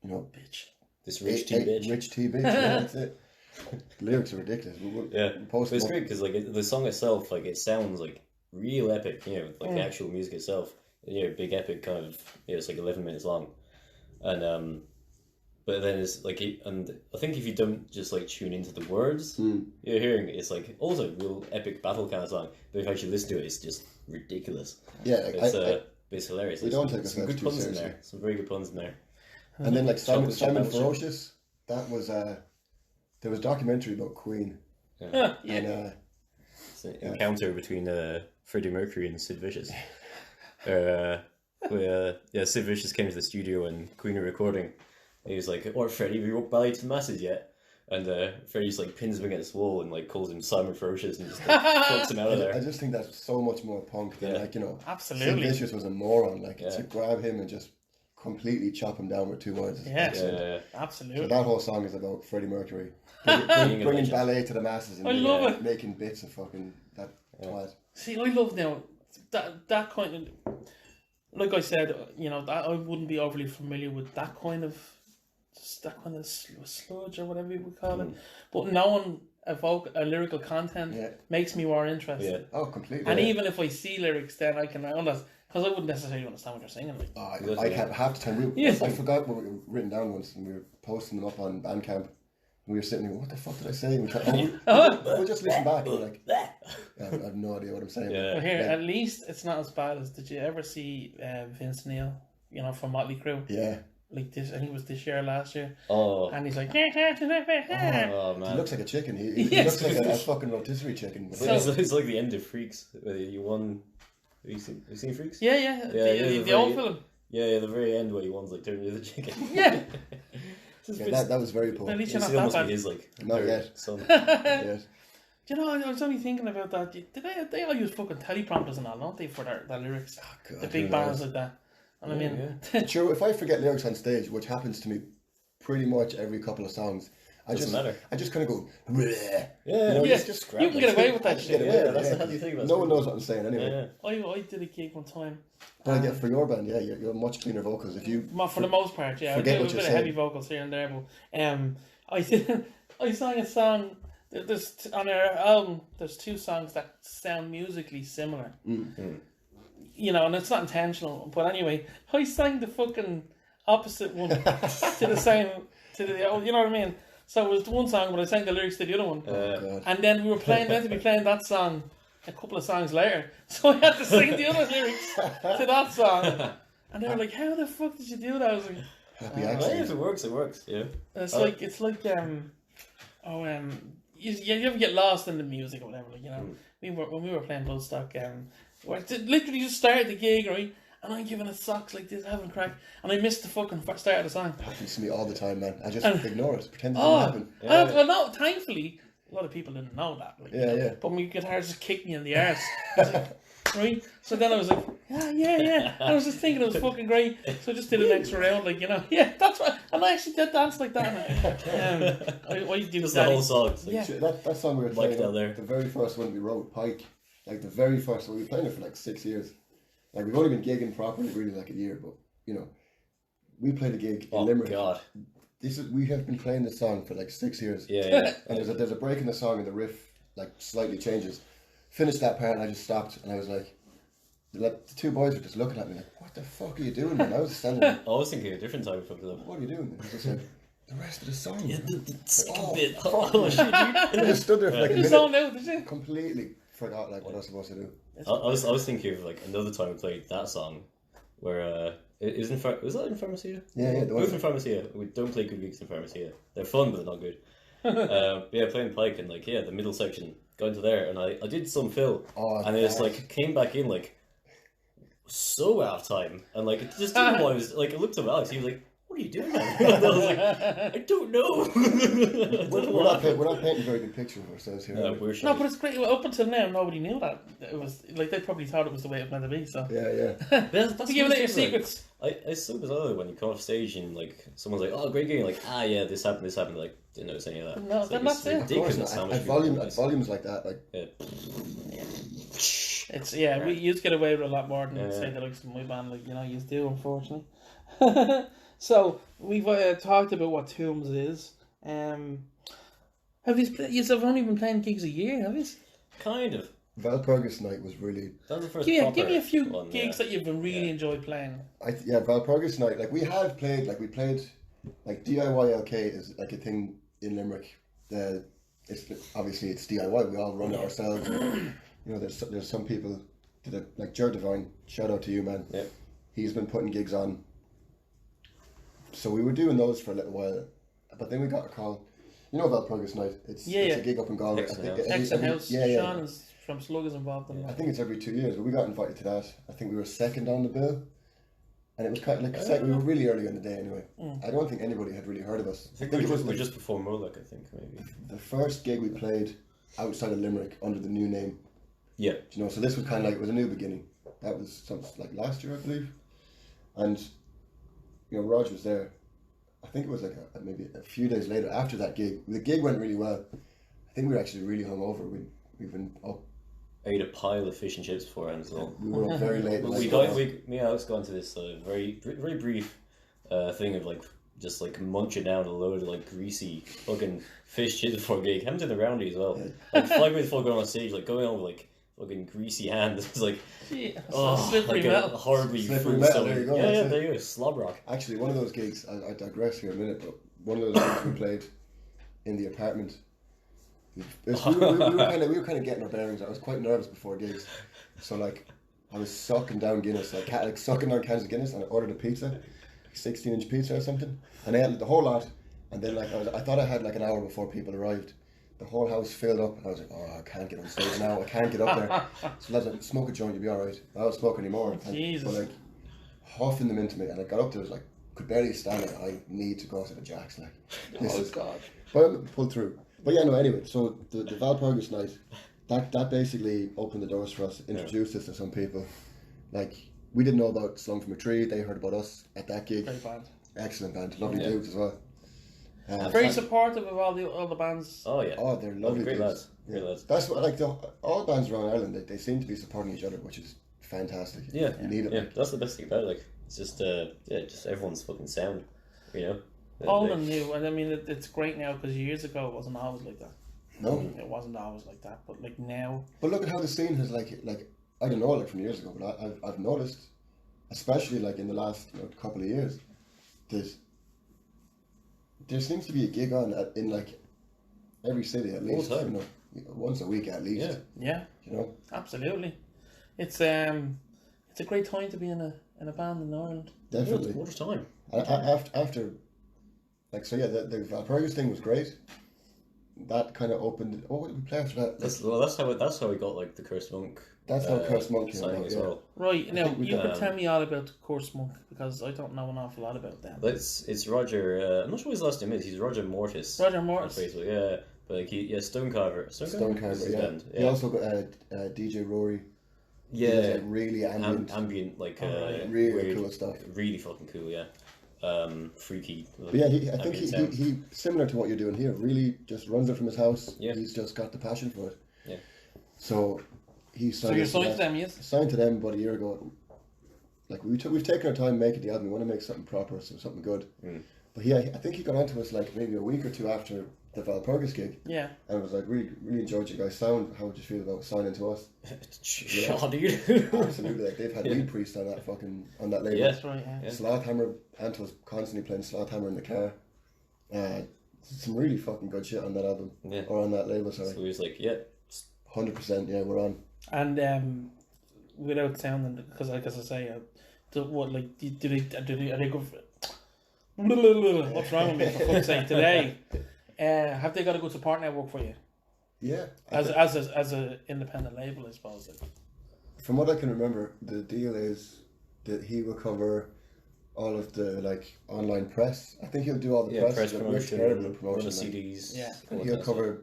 Speaker 2: Bitch.
Speaker 4: This rich tea bitch.
Speaker 3: Rich tea bitch, yeah, that's it. The lyrics are ridiculous.
Speaker 4: But it's great because like the song itself, like it sounds like real epic, like the actual music itself, big epic kind of, it's like 11 minutes long, and but then it's like, and I think if you don't just like tune into the words, you're hearing it's like also a real epic battle kind of song, but if you actually listen to it, it's just ridiculous.
Speaker 3: Yeah, like,
Speaker 4: it's hilarious.
Speaker 3: We don't take
Speaker 4: some good puns in there, some very good puns in there.
Speaker 3: And then like Simon
Speaker 4: Chocolate
Speaker 3: Ferocious, that was there was a documentary about Queen.
Speaker 2: Yeah.
Speaker 3: And
Speaker 4: It's an encounter between Freddie Mercury and Sid Vicious. Where Sid Vicious came to the studio and Queen were recording. And he was like, "Oh, Freddie, have you walked ballet to the masses yet?" And Freddie's like pins him against the wall and like calls him Simon Ferocious and just like, fucks him out of
Speaker 3: I
Speaker 4: there.
Speaker 3: just think that's so much more punk than
Speaker 2: Absolutely.
Speaker 3: Sid Vicious was a moron. Like to grab him and just completely chop him down with 2 words.
Speaker 2: Absolutely.
Speaker 3: So that whole song is about Freddie Mercury bringing ballet to the masses and
Speaker 2: I love it.
Speaker 3: making bits of fucking that twat.
Speaker 2: See, I love now that kind of, like I said, that I wouldn't be overly familiar with that kind of sludge or whatever you would call it. But knowing a lyrical content makes me more interested.
Speaker 4: Yeah.
Speaker 3: Oh, completely.
Speaker 2: And even if I see lyrics, then I can understand, because I wouldn't necessarily understand what you're saying. Like,
Speaker 3: I have half the time.
Speaker 2: Yes.
Speaker 3: I forgot what we were written down once, and we were posting them up on Bandcamp. And we were sitting there, what the fuck did I say? And we'll just listen back. And we're like, I have no idea what I'm saying.
Speaker 2: Well, here, at least it's not as bad as. Did you ever see Vince Neil? From Motley Crue.
Speaker 3: Yeah.
Speaker 2: Like this, I think it was this year or last year.
Speaker 4: Oh.
Speaker 2: And he's like,
Speaker 4: Oh man.
Speaker 3: He looks like a chicken. He looks like a fucking rotisserie chicken.
Speaker 4: It's like the end of Freaks. Where you won. Have you seen Freaks?
Speaker 2: Yeah. The old film.
Speaker 4: Yeah, the very end where he wants like turn into the chicken.
Speaker 2: Yeah.
Speaker 3: That was very poor.
Speaker 2: At least
Speaker 4: It
Speaker 2: you're not that bad.
Speaker 4: is like
Speaker 3: Not yet.
Speaker 4: son.
Speaker 3: Yes.
Speaker 2: Do you know, I was only thinking about that. They all use fucking teleprompters and all, don't they, for their lyrics?
Speaker 3: God,
Speaker 2: the big
Speaker 3: who
Speaker 2: bands
Speaker 3: knows?
Speaker 2: like that. And I mean,
Speaker 3: Sure, if I forget lyrics on stage, which happens to me pretty much every couple of songs,
Speaker 4: Doesn't matter.
Speaker 3: I just kind of go, bleh.
Speaker 4: Yeah,
Speaker 2: Yeah.
Speaker 4: just
Speaker 2: You can get away with that shit.
Speaker 4: Yeah, that's the healthy thing about
Speaker 3: No one
Speaker 4: screaming.
Speaker 3: knows what I'm saying anyway.
Speaker 4: Yeah.
Speaker 2: I did a gig one time.
Speaker 3: But I get for your band, yeah, you're much cleaner vocals. If you
Speaker 2: For the most part, yeah. I
Speaker 3: forget
Speaker 2: do a
Speaker 3: what
Speaker 2: bit
Speaker 3: you're
Speaker 2: of heavy
Speaker 3: saying.
Speaker 2: vocals here and there, but I sang a song. There's on our album. There's 2 songs that sound musically similar. You know, and it's not intentional. But anyway, I sang the fucking opposite one to the same you know what I mean. So it was the one song, but I sang the lyrics to the other one.
Speaker 3: God.
Speaker 2: And then we were meant to be playing that song a couple of songs later. So I had to sing the other lyrics to that song. And they were like, "How the fuck did you do that?" I was like,
Speaker 3: happy
Speaker 4: Well,
Speaker 3: accident.
Speaker 4: if it works, it works. Yeah.
Speaker 2: it's like you ever get lost in the music or whatever, like, you know. When we were playing Bloodstock, we literally just started the gig, right? And I'm giving it socks like this, having a crack, and I missed the fucking start of the song.
Speaker 3: Happens to me all the time, man. I just
Speaker 2: And-
Speaker 3: ignore it, pretend it
Speaker 2: Oh,
Speaker 3: didn't happen.
Speaker 2: well, no, thankfully, a lot of people didn't know that. Like,
Speaker 3: Yeah, yeah.
Speaker 2: But my guitar just kicked me in the arse. I was like, right? So then I was like, yeah. And I was just thinking it was fucking great. So I just did an extra round, like, you know. Yeah, that's right. And I actually did dance like that. I do
Speaker 4: Just the whole song. It's like,
Speaker 2: Yeah.
Speaker 3: Shit, that song we were
Speaker 4: Mike
Speaker 3: playing,
Speaker 4: down there.
Speaker 3: the very first one we wrote, Pike, like the very first one, we were playing it for like 6 years. Like we've only been gigging properly really like a year, but you know, we played a gig in
Speaker 4: Oh
Speaker 3: Limerick.
Speaker 4: God.
Speaker 3: We have been playing this song for like 6 years.
Speaker 4: Yeah.
Speaker 3: And there's a break in the song and the riff like slightly changes. Finished that part and I just stopped and I was like, the 2 boys were just looking at me like, "What the fuck are you doing, man?" I was standing there,
Speaker 4: I was thinking a different time for them.
Speaker 3: "What are you doing?" And he just said, "The rest of the song."
Speaker 4: Yeah,
Speaker 3: man."
Speaker 4: the second
Speaker 3: Oh,
Speaker 4: bit.
Speaker 3: fuck,
Speaker 4: Oh
Speaker 3: man.
Speaker 4: shit, dude.
Speaker 3: I just stood there for like a
Speaker 2: You
Speaker 3: minute,
Speaker 2: zoned out, did you?
Speaker 3: completely forgot like what I was supposed to do.
Speaker 4: I was thinking of like another time we played that song, where was that in Pharmacia?
Speaker 3: Yeah, the one-
Speaker 4: Both in Pharmacia. We don't play good gigs in Pharmacia. They're fun, but they're not good. Yeah, playing Pike and like the middle section, got into there, and I did some fill,
Speaker 3: Oh,
Speaker 4: and it just
Speaker 3: God.
Speaker 4: like came back in like so out of time, and like it just didn't know what I was like. I looked at Alex, he was like, "What are you doing, man?" And I was like, "I don't know." I don't know
Speaker 3: We're
Speaker 4: what
Speaker 3: not painting very good pictures of ourselves here.
Speaker 4: No,
Speaker 3: are we?
Speaker 4: we're
Speaker 2: No,
Speaker 4: shy.
Speaker 2: but it's great. Up until now, nobody knew that. It was like they probably thought it was the way it was meant to be. So
Speaker 3: Yeah.
Speaker 4: That's
Speaker 2: be giving out your
Speaker 4: what it is, like,
Speaker 2: secrets.
Speaker 4: It's so bizarre when you come off stage and like someone's like, "Oh, great game!" You're like, yeah, this happened. Like, didn't notice any of that.
Speaker 2: No,
Speaker 4: It's
Speaker 2: then
Speaker 4: like,
Speaker 2: that's it.
Speaker 3: Of course
Speaker 4: ridiculous
Speaker 3: not.
Speaker 4: how much
Speaker 3: At
Speaker 4: people realize.
Speaker 3: volumes like that, like
Speaker 4: Yeah.
Speaker 2: It's we used to get away with a lot more than
Speaker 4: Yeah.
Speaker 2: say the likes of my band, like you do, unfortunately. So we've talked about what TOOMS is. Have you've only been playing gigs a year, have you?
Speaker 4: Kind of.
Speaker 3: Valpurgis night was really.
Speaker 4: That was the first.
Speaker 2: Give me
Speaker 4: proper
Speaker 2: a few
Speaker 4: one,
Speaker 2: gigs that you've really enjoyed playing.
Speaker 3: Valpurgis night. Like we played like DIY LK is like a thing in Limerick. It's obviously it's DIY. We all run it ourselves. And, you know, there's some people like Jer Devine. Shout out to you, man.
Speaker 4: Yeah.
Speaker 3: He's been putting gigs on. So we were doing those for a little while, but then we got a call. You know Valpurgis night? It's a gig up in Galway.
Speaker 4: Hexen
Speaker 2: House. Sean is from Slug is involved in
Speaker 3: I
Speaker 2: that.
Speaker 3: think it's every 2 years, but we got invited to that. I think we were second on the bill, and it was kind of like we were really early in the day anyway. I don't think anybody had really heard of us.
Speaker 4: I think
Speaker 3: it was
Speaker 4: we
Speaker 3: like
Speaker 4: just before Murloc, I think maybe.
Speaker 3: the first gig we played outside of Limerick under the new name.
Speaker 4: Yeah.
Speaker 3: You know, so this was kind of like it was a new beginning. That was something like last year, I believe, and you know, Rog was there. I think it was like maybe a few days later after that gig. The gig went really well. I think we were actually really hungover. We've been up.
Speaker 4: I ate a pile of fish and chips beforehand as well.
Speaker 3: We were up very late.
Speaker 4: But me and Alex got into this very brief thing of like just like munching down a load of like greasy fucking fish chips before a gig. Haven't done the roundy as well. Like 5 minutes before going on stage, like going on with like fucking greasy hands. It's like
Speaker 2: Slippery
Speaker 4: like
Speaker 2: metal.
Speaker 4: a horribly
Speaker 3: Slippery
Speaker 4: full
Speaker 3: metal,
Speaker 4: stomach.
Speaker 3: there you go,
Speaker 4: Yeah,
Speaker 3: that's it.
Speaker 4: there you go. Slob rock.
Speaker 3: Actually, one of those gigs, I digress here a minute, but one of those gigs we played in the apartment. We were kind of getting our bearings. I was quite nervous before gigs, so like I was sucking down Guinness, like sucking down cans of Guinness, and I ordered a pizza, 16-inch pizza or something, and I ate the whole lot. And then like I thought I had like an hour before people arrived. The whole house filled up, and I was like, "Oh, I can't get on stage now. I can't get up there." So lads, like, smoke a joint, you'll be all right. I don't smoke anymore.
Speaker 2: Jesus.
Speaker 3: But like huffing them into me, and I got up there, I was like, could barely stand it. I need to go to the jacks, like. This is
Speaker 2: God.
Speaker 3: But I pulled through. But yeah, no. Anyway, so the Valpurgis night, that basically opened the doors for us, introduced us to some people. Like we didn't know about Slung from a Tree. They heard about us at that gig.
Speaker 2: Great band.
Speaker 3: Excellent band, lovely dudes as well.
Speaker 2: Very supportive of all the bands.
Speaker 4: Oh yeah.
Speaker 3: Oh, they're lovely
Speaker 4: great
Speaker 3: dudes.
Speaker 4: lads. Great lads.
Speaker 3: That's what like all bands around Ireland. They seem to be supporting each other, which is fantastic.
Speaker 4: Yeah.
Speaker 3: You need it.
Speaker 4: Yeah,
Speaker 3: Like.
Speaker 4: that's the best thing about it. Like, it's just just everyone's fucking sound. You know.
Speaker 2: Old and new, and I mean it's great now because years ago it wasn't always like that.
Speaker 3: No.
Speaker 2: It wasn't always like that, but like now.
Speaker 3: But look at how the scene has like I don't know like from years ago, but I've noticed, especially like in the last couple of years, that there seems to be a gig on in like every city at least.
Speaker 4: All the time.
Speaker 3: Once a week at least.
Speaker 2: Yeah. Absolutely. It's a great time to be in a band in Ireland.
Speaker 3: Definitely.
Speaker 4: What a time.
Speaker 3: After like the Valparaiso thing was great. That kind of opened. Oh, what did we play after that?
Speaker 4: That's how we got like the Cursed Monk.
Speaker 3: That's how Cursed Monk came
Speaker 4: signing
Speaker 3: about,
Speaker 4: as
Speaker 3: yeah.
Speaker 4: well.
Speaker 2: Right, now
Speaker 3: think we
Speaker 2: you
Speaker 3: can,
Speaker 2: can tell me all about Course Monk because I don't know an awful lot about them.
Speaker 4: It's Roger. I'm not sure what his last name is. He's Roger Mortis.
Speaker 2: Roger Mortis.
Speaker 4: On Facebook, yeah. But like Stonecarver.
Speaker 3: Stonecarver,
Speaker 4: is his
Speaker 3: yeah.
Speaker 4: band,
Speaker 3: He also got DJ Rory. He
Speaker 4: Yeah.
Speaker 3: does, like, really ambient,
Speaker 4: like
Speaker 3: really
Speaker 4: weird,
Speaker 3: cool stuff.
Speaker 4: Really fucking cool, yeah. Freaky.
Speaker 3: But yeah, I think
Speaker 4: ambient sound.
Speaker 3: he similar to what you're doing here. Really, just runs it from his house.
Speaker 4: Yeah.
Speaker 3: He's just got the passion for it.
Speaker 4: Yeah.
Speaker 3: So he
Speaker 2: So
Speaker 3: signed.
Speaker 2: you're signed to them, yes?
Speaker 3: Signed to them about a year ago. Like we've taken our time making the album. We want to make something proper, so something good. But I think he got onto us like maybe a week or two after the Valparaiso gig.
Speaker 2: Yeah.
Speaker 3: And was like, really enjoyed you guys' sound. How would you feel about signing to us?
Speaker 4: Shaw, dude.
Speaker 3: Absolutely, like they've had Lead Priest on that label.
Speaker 4: Yeah.
Speaker 2: That's right, yeah.
Speaker 3: Slothhammer, Anto's constantly playing Slothhammer in the car. Some really fucking good shit on that album.
Speaker 4: Yeah.
Speaker 3: Or on that label, sorry.
Speaker 4: So he was like, yeah.
Speaker 3: 100%, yeah, we're on.
Speaker 2: And without sounding, because like as I say, are they good for, what's wrong with me for fuck's sake today? Have they got a good support network for you?
Speaker 3: Yeah.
Speaker 2: As a independent label, I suppose. Like.
Speaker 3: From what I can remember, the deal is that he will cover all of the like online press. I think he'll do all the
Speaker 4: press
Speaker 3: We're
Speaker 4: promotion,
Speaker 3: terrible at promotion.
Speaker 4: run the
Speaker 3: like.
Speaker 4: CDs.
Speaker 2: Yeah.
Speaker 3: And he'll cover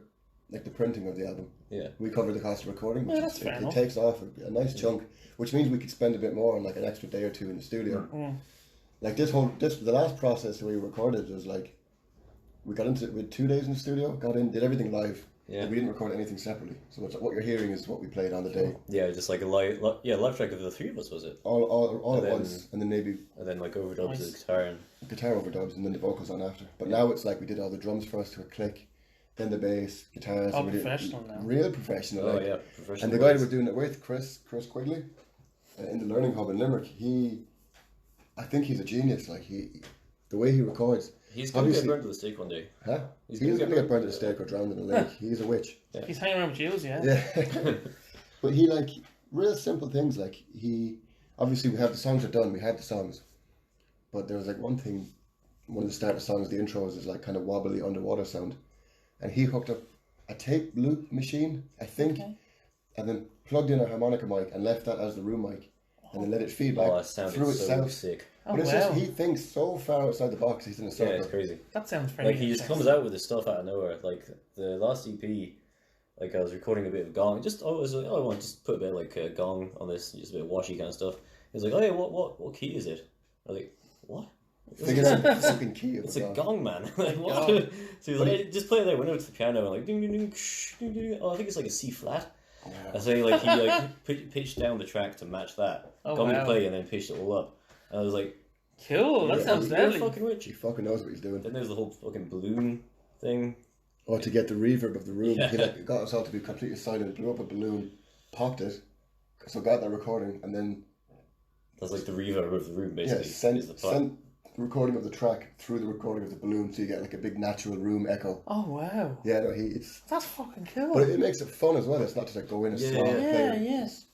Speaker 3: like the printing of the album.
Speaker 4: Yeah.
Speaker 3: We cover the cost of recording, which
Speaker 2: that's fair
Speaker 3: it
Speaker 2: enough.
Speaker 3: takes off a nice chunk, which means we could spend a bit more on like an extra day or two in the studio. Like the last process that we recorded was like we had 2 days in the studio, got in, did everything live.
Speaker 4: Yeah.
Speaker 3: And we didn't record anything separately. So what you're hearing is what we played on the day.
Speaker 4: Yeah, just like a live track of the three of us, was it?
Speaker 3: All
Speaker 4: And
Speaker 3: at
Speaker 4: then-
Speaker 3: once, and then maybe
Speaker 4: And then like overdubs
Speaker 2: Nice.
Speaker 4: of the guitar and
Speaker 3: guitar overdubs, and then the vocals on after. But now it's like we did all the drums first to a click, then the bass, guitars.
Speaker 2: All
Speaker 3: and we did-
Speaker 2: professional now.
Speaker 3: Real professional.
Speaker 4: oh
Speaker 3: like.
Speaker 4: yeah, professional.
Speaker 3: And the guy that
Speaker 4: voice.
Speaker 3: we're doing it with, Chris Quigley, in the Learning Hub in Limerick, I think he's a genius. Like the way he records.
Speaker 4: He's gonna get
Speaker 3: obviously-
Speaker 4: burned to the stake one day.
Speaker 3: Huh?
Speaker 4: He's
Speaker 3: He's
Speaker 4: gonna
Speaker 3: going to
Speaker 4: get
Speaker 3: get burned at a stake or drowned in a lake. He's a witch.
Speaker 2: He's hanging around with Jews, yeah.
Speaker 3: Yeah. But he like real simple things. Like obviously we have the songs are done. We had the songs, but there was like one thing. One of the start of songs, the intros is like kind of wobbly underwater sound, and he hooked up a tape loop machine, I think, and then plugged in a harmonica mic and left that as the room mic, and then let it feed
Speaker 4: Oh,
Speaker 3: back
Speaker 4: that sounded
Speaker 3: through
Speaker 4: so
Speaker 3: itself.
Speaker 4: sick.
Speaker 3: But it's just he thinks so far outside the box. He's in a
Speaker 4: Yeah,
Speaker 3: circle.
Speaker 4: it's crazy.
Speaker 2: That sounds very
Speaker 4: Like he just comes out with this stuff out of nowhere. Like the last EP, like I was recording a bit of gong. I was like, I want to just put a bit of like a gong on this, just a bit of washy kind of stuff. He was like, oh yeah, what key is it? I was like, what?
Speaker 3: Figure out the fucking key of
Speaker 4: It's
Speaker 3: the
Speaker 4: a
Speaker 3: gong.
Speaker 4: gong, man. Like what? So he was like, hey, just play it there. Went over to the piano and like ding ding ding, ding ding. Oh, I think it's like a C flat. And so he pitched down the track to match that.
Speaker 2: Oh,
Speaker 4: Got me to
Speaker 2: wow.
Speaker 4: play and then pitched it all up. And I was like,
Speaker 2: Cool, that sounds
Speaker 4: you're a
Speaker 2: deadly.
Speaker 4: fucking witch.
Speaker 3: He fucking knows what he's doing.
Speaker 4: Then there's the whole fucking balloon thing.
Speaker 3: Or to get the reverb of the room,
Speaker 4: Yeah.
Speaker 3: he like got himself to be completely silent, blew up a balloon, popped it, so got that recording, and then
Speaker 4: That's like the reverb of the room, basically.
Speaker 3: sent
Speaker 4: is the plot.
Speaker 3: the recording of the track through the recording of the balloon, so you get like a big natural room echo.
Speaker 2: Oh wow,
Speaker 3: Yeah, no, it's
Speaker 2: that's fucking cool.
Speaker 3: but it makes it fun as well. It's not just like go in and
Speaker 4: Yeah,
Speaker 3: slog and play.
Speaker 2: Yes.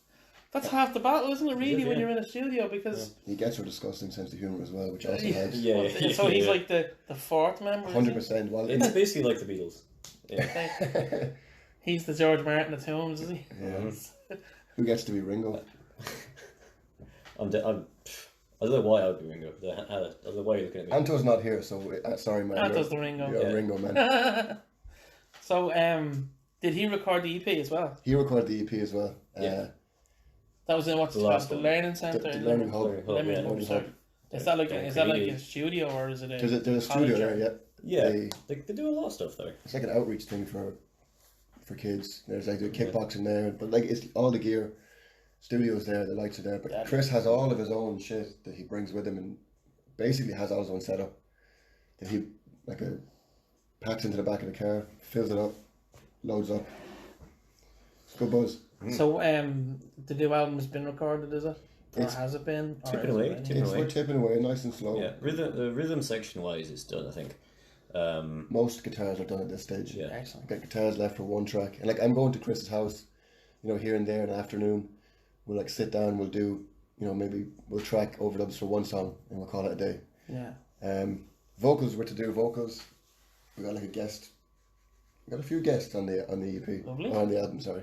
Speaker 2: That's half the battle, isn't it? Really,
Speaker 4: Yeah.
Speaker 2: when you're in a studio, because
Speaker 3: He gets her disgusting sense of humor as well, which also helps.
Speaker 4: Yeah.
Speaker 2: so he's like the fourth member. isn't he?
Speaker 3: 100%. Well,
Speaker 4: It's basically like the Beatles. Yeah.
Speaker 2: He's the George Martin of TOOMS, is he?
Speaker 3: yeah. Who gets to be Ringo?
Speaker 4: I don't know why I'd be Ringo. I don't know why you're looking at me.
Speaker 3: Anto's not here, so sorry, man.
Speaker 2: Anto's the Ringo.
Speaker 3: You're a
Speaker 4: Yeah.
Speaker 3: Ringo, man.
Speaker 2: So, did he record the EP as well?
Speaker 3: He recorded the EP as well.
Speaker 4: Yeah.
Speaker 2: That was in what's
Speaker 4: The
Speaker 2: it called?
Speaker 4: last
Speaker 2: The
Speaker 4: one.
Speaker 2: Learning Centre.
Speaker 3: The Learning Hub.
Speaker 4: Learning Hub,
Speaker 2: Learning
Speaker 4: yeah.
Speaker 2: Hub,
Speaker 3: Learning
Speaker 2: sorry.
Speaker 3: Hub.
Speaker 2: Is that like
Speaker 4: Yeah,
Speaker 2: a
Speaker 4: creative.
Speaker 2: studio or is it a?
Speaker 3: There's a
Speaker 2: college
Speaker 3: studio
Speaker 2: or-
Speaker 3: there, yeah.
Speaker 4: Yeah, they do a lot of stuff there.
Speaker 3: It's like an outreach thing for kids. There's like the kickboxing there, but like it's all the gear, studios there, the lights are there. But Chris has all of his own shit that he brings with him, and basically has all his own setup that he packs into the back of the car, fills it up, loads up. It's good buzz.
Speaker 2: So the new album has been recorded, is it? Or has it been?
Speaker 4: Tipping away.
Speaker 3: We're tipping away, nice and slow.
Speaker 4: Yeah, rhythm section wise, it's done. I think.
Speaker 3: Most guitars are done at this stage.
Speaker 4: Yeah,
Speaker 2: excellent.
Speaker 3: Got guitars left for one track, and like I'm going to Chris's house, here and there in the afternoon. We'll like sit down. We'll do, maybe we'll track overdubs for one song, and we'll call it a day.
Speaker 2: Yeah.
Speaker 3: Vocals were to do vocals. We got like a guest. We got a few guests on the EP.
Speaker 2: Lovely.
Speaker 3: On the album, sorry.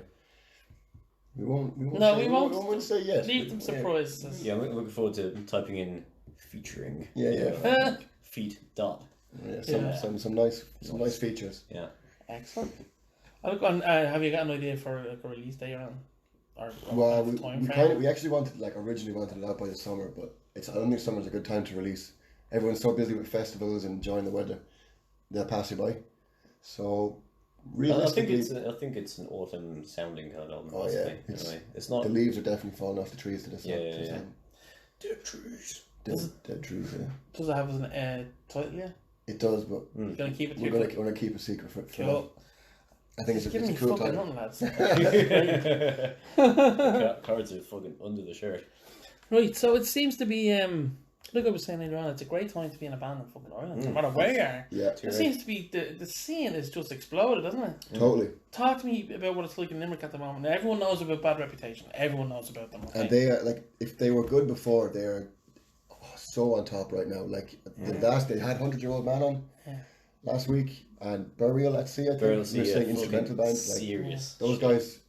Speaker 3: We won't.
Speaker 2: We won't
Speaker 3: say yes.
Speaker 2: Leave them surprised.
Speaker 4: Yeah, I'm looking forward to typing in featuring.
Speaker 3: Yeah.
Speaker 4: Feet dot.
Speaker 3: Yeah, some nice features.
Speaker 4: Yeah.
Speaker 2: Excellent. Have you got an idea for like a release day or
Speaker 3: well,
Speaker 2: time frame?
Speaker 3: we actually originally wanted it out by the summer, but I don't think summer's a good time to release. Everyone's so busy with festivals and enjoying the weather, they'll pass you by. So realistically,
Speaker 4: I think it's an autumn sounding kind of album.
Speaker 3: Oh yeah,
Speaker 4: it's not.
Speaker 3: The leaves are definitely falling off the trees to this.
Speaker 4: Yeah.
Speaker 3: Dead trees. Dead trees. Yeah.
Speaker 2: Does it have a title yet?
Speaker 3: It does, but
Speaker 2: You're gonna keep it.
Speaker 3: we're gonna keep a secret for
Speaker 2: Cool.
Speaker 3: I think it's a cool title.
Speaker 2: Lads.
Speaker 4: Cards are fucking under the shirt.
Speaker 2: Right, so it seems to be like I was saying earlier on, it's a great time to be in a band in fucking Ireland, no matter where you are.
Speaker 3: Yeah.
Speaker 2: It seems to be the scene has just exploded, doesn't it?
Speaker 3: Totally.
Speaker 2: Talk to me about what it's like in Limerick at the moment. Everyone knows about Bad Reputation. Everyone knows about them. Okay?
Speaker 3: And they are like, if they were good before, they are so on top right now. Like they had 100-Year-Old Man on last week, and Burial at Sea. I think
Speaker 4: Burial
Speaker 3: they're saying instrumental bands. Like,
Speaker 4: serious.
Speaker 3: Those guys.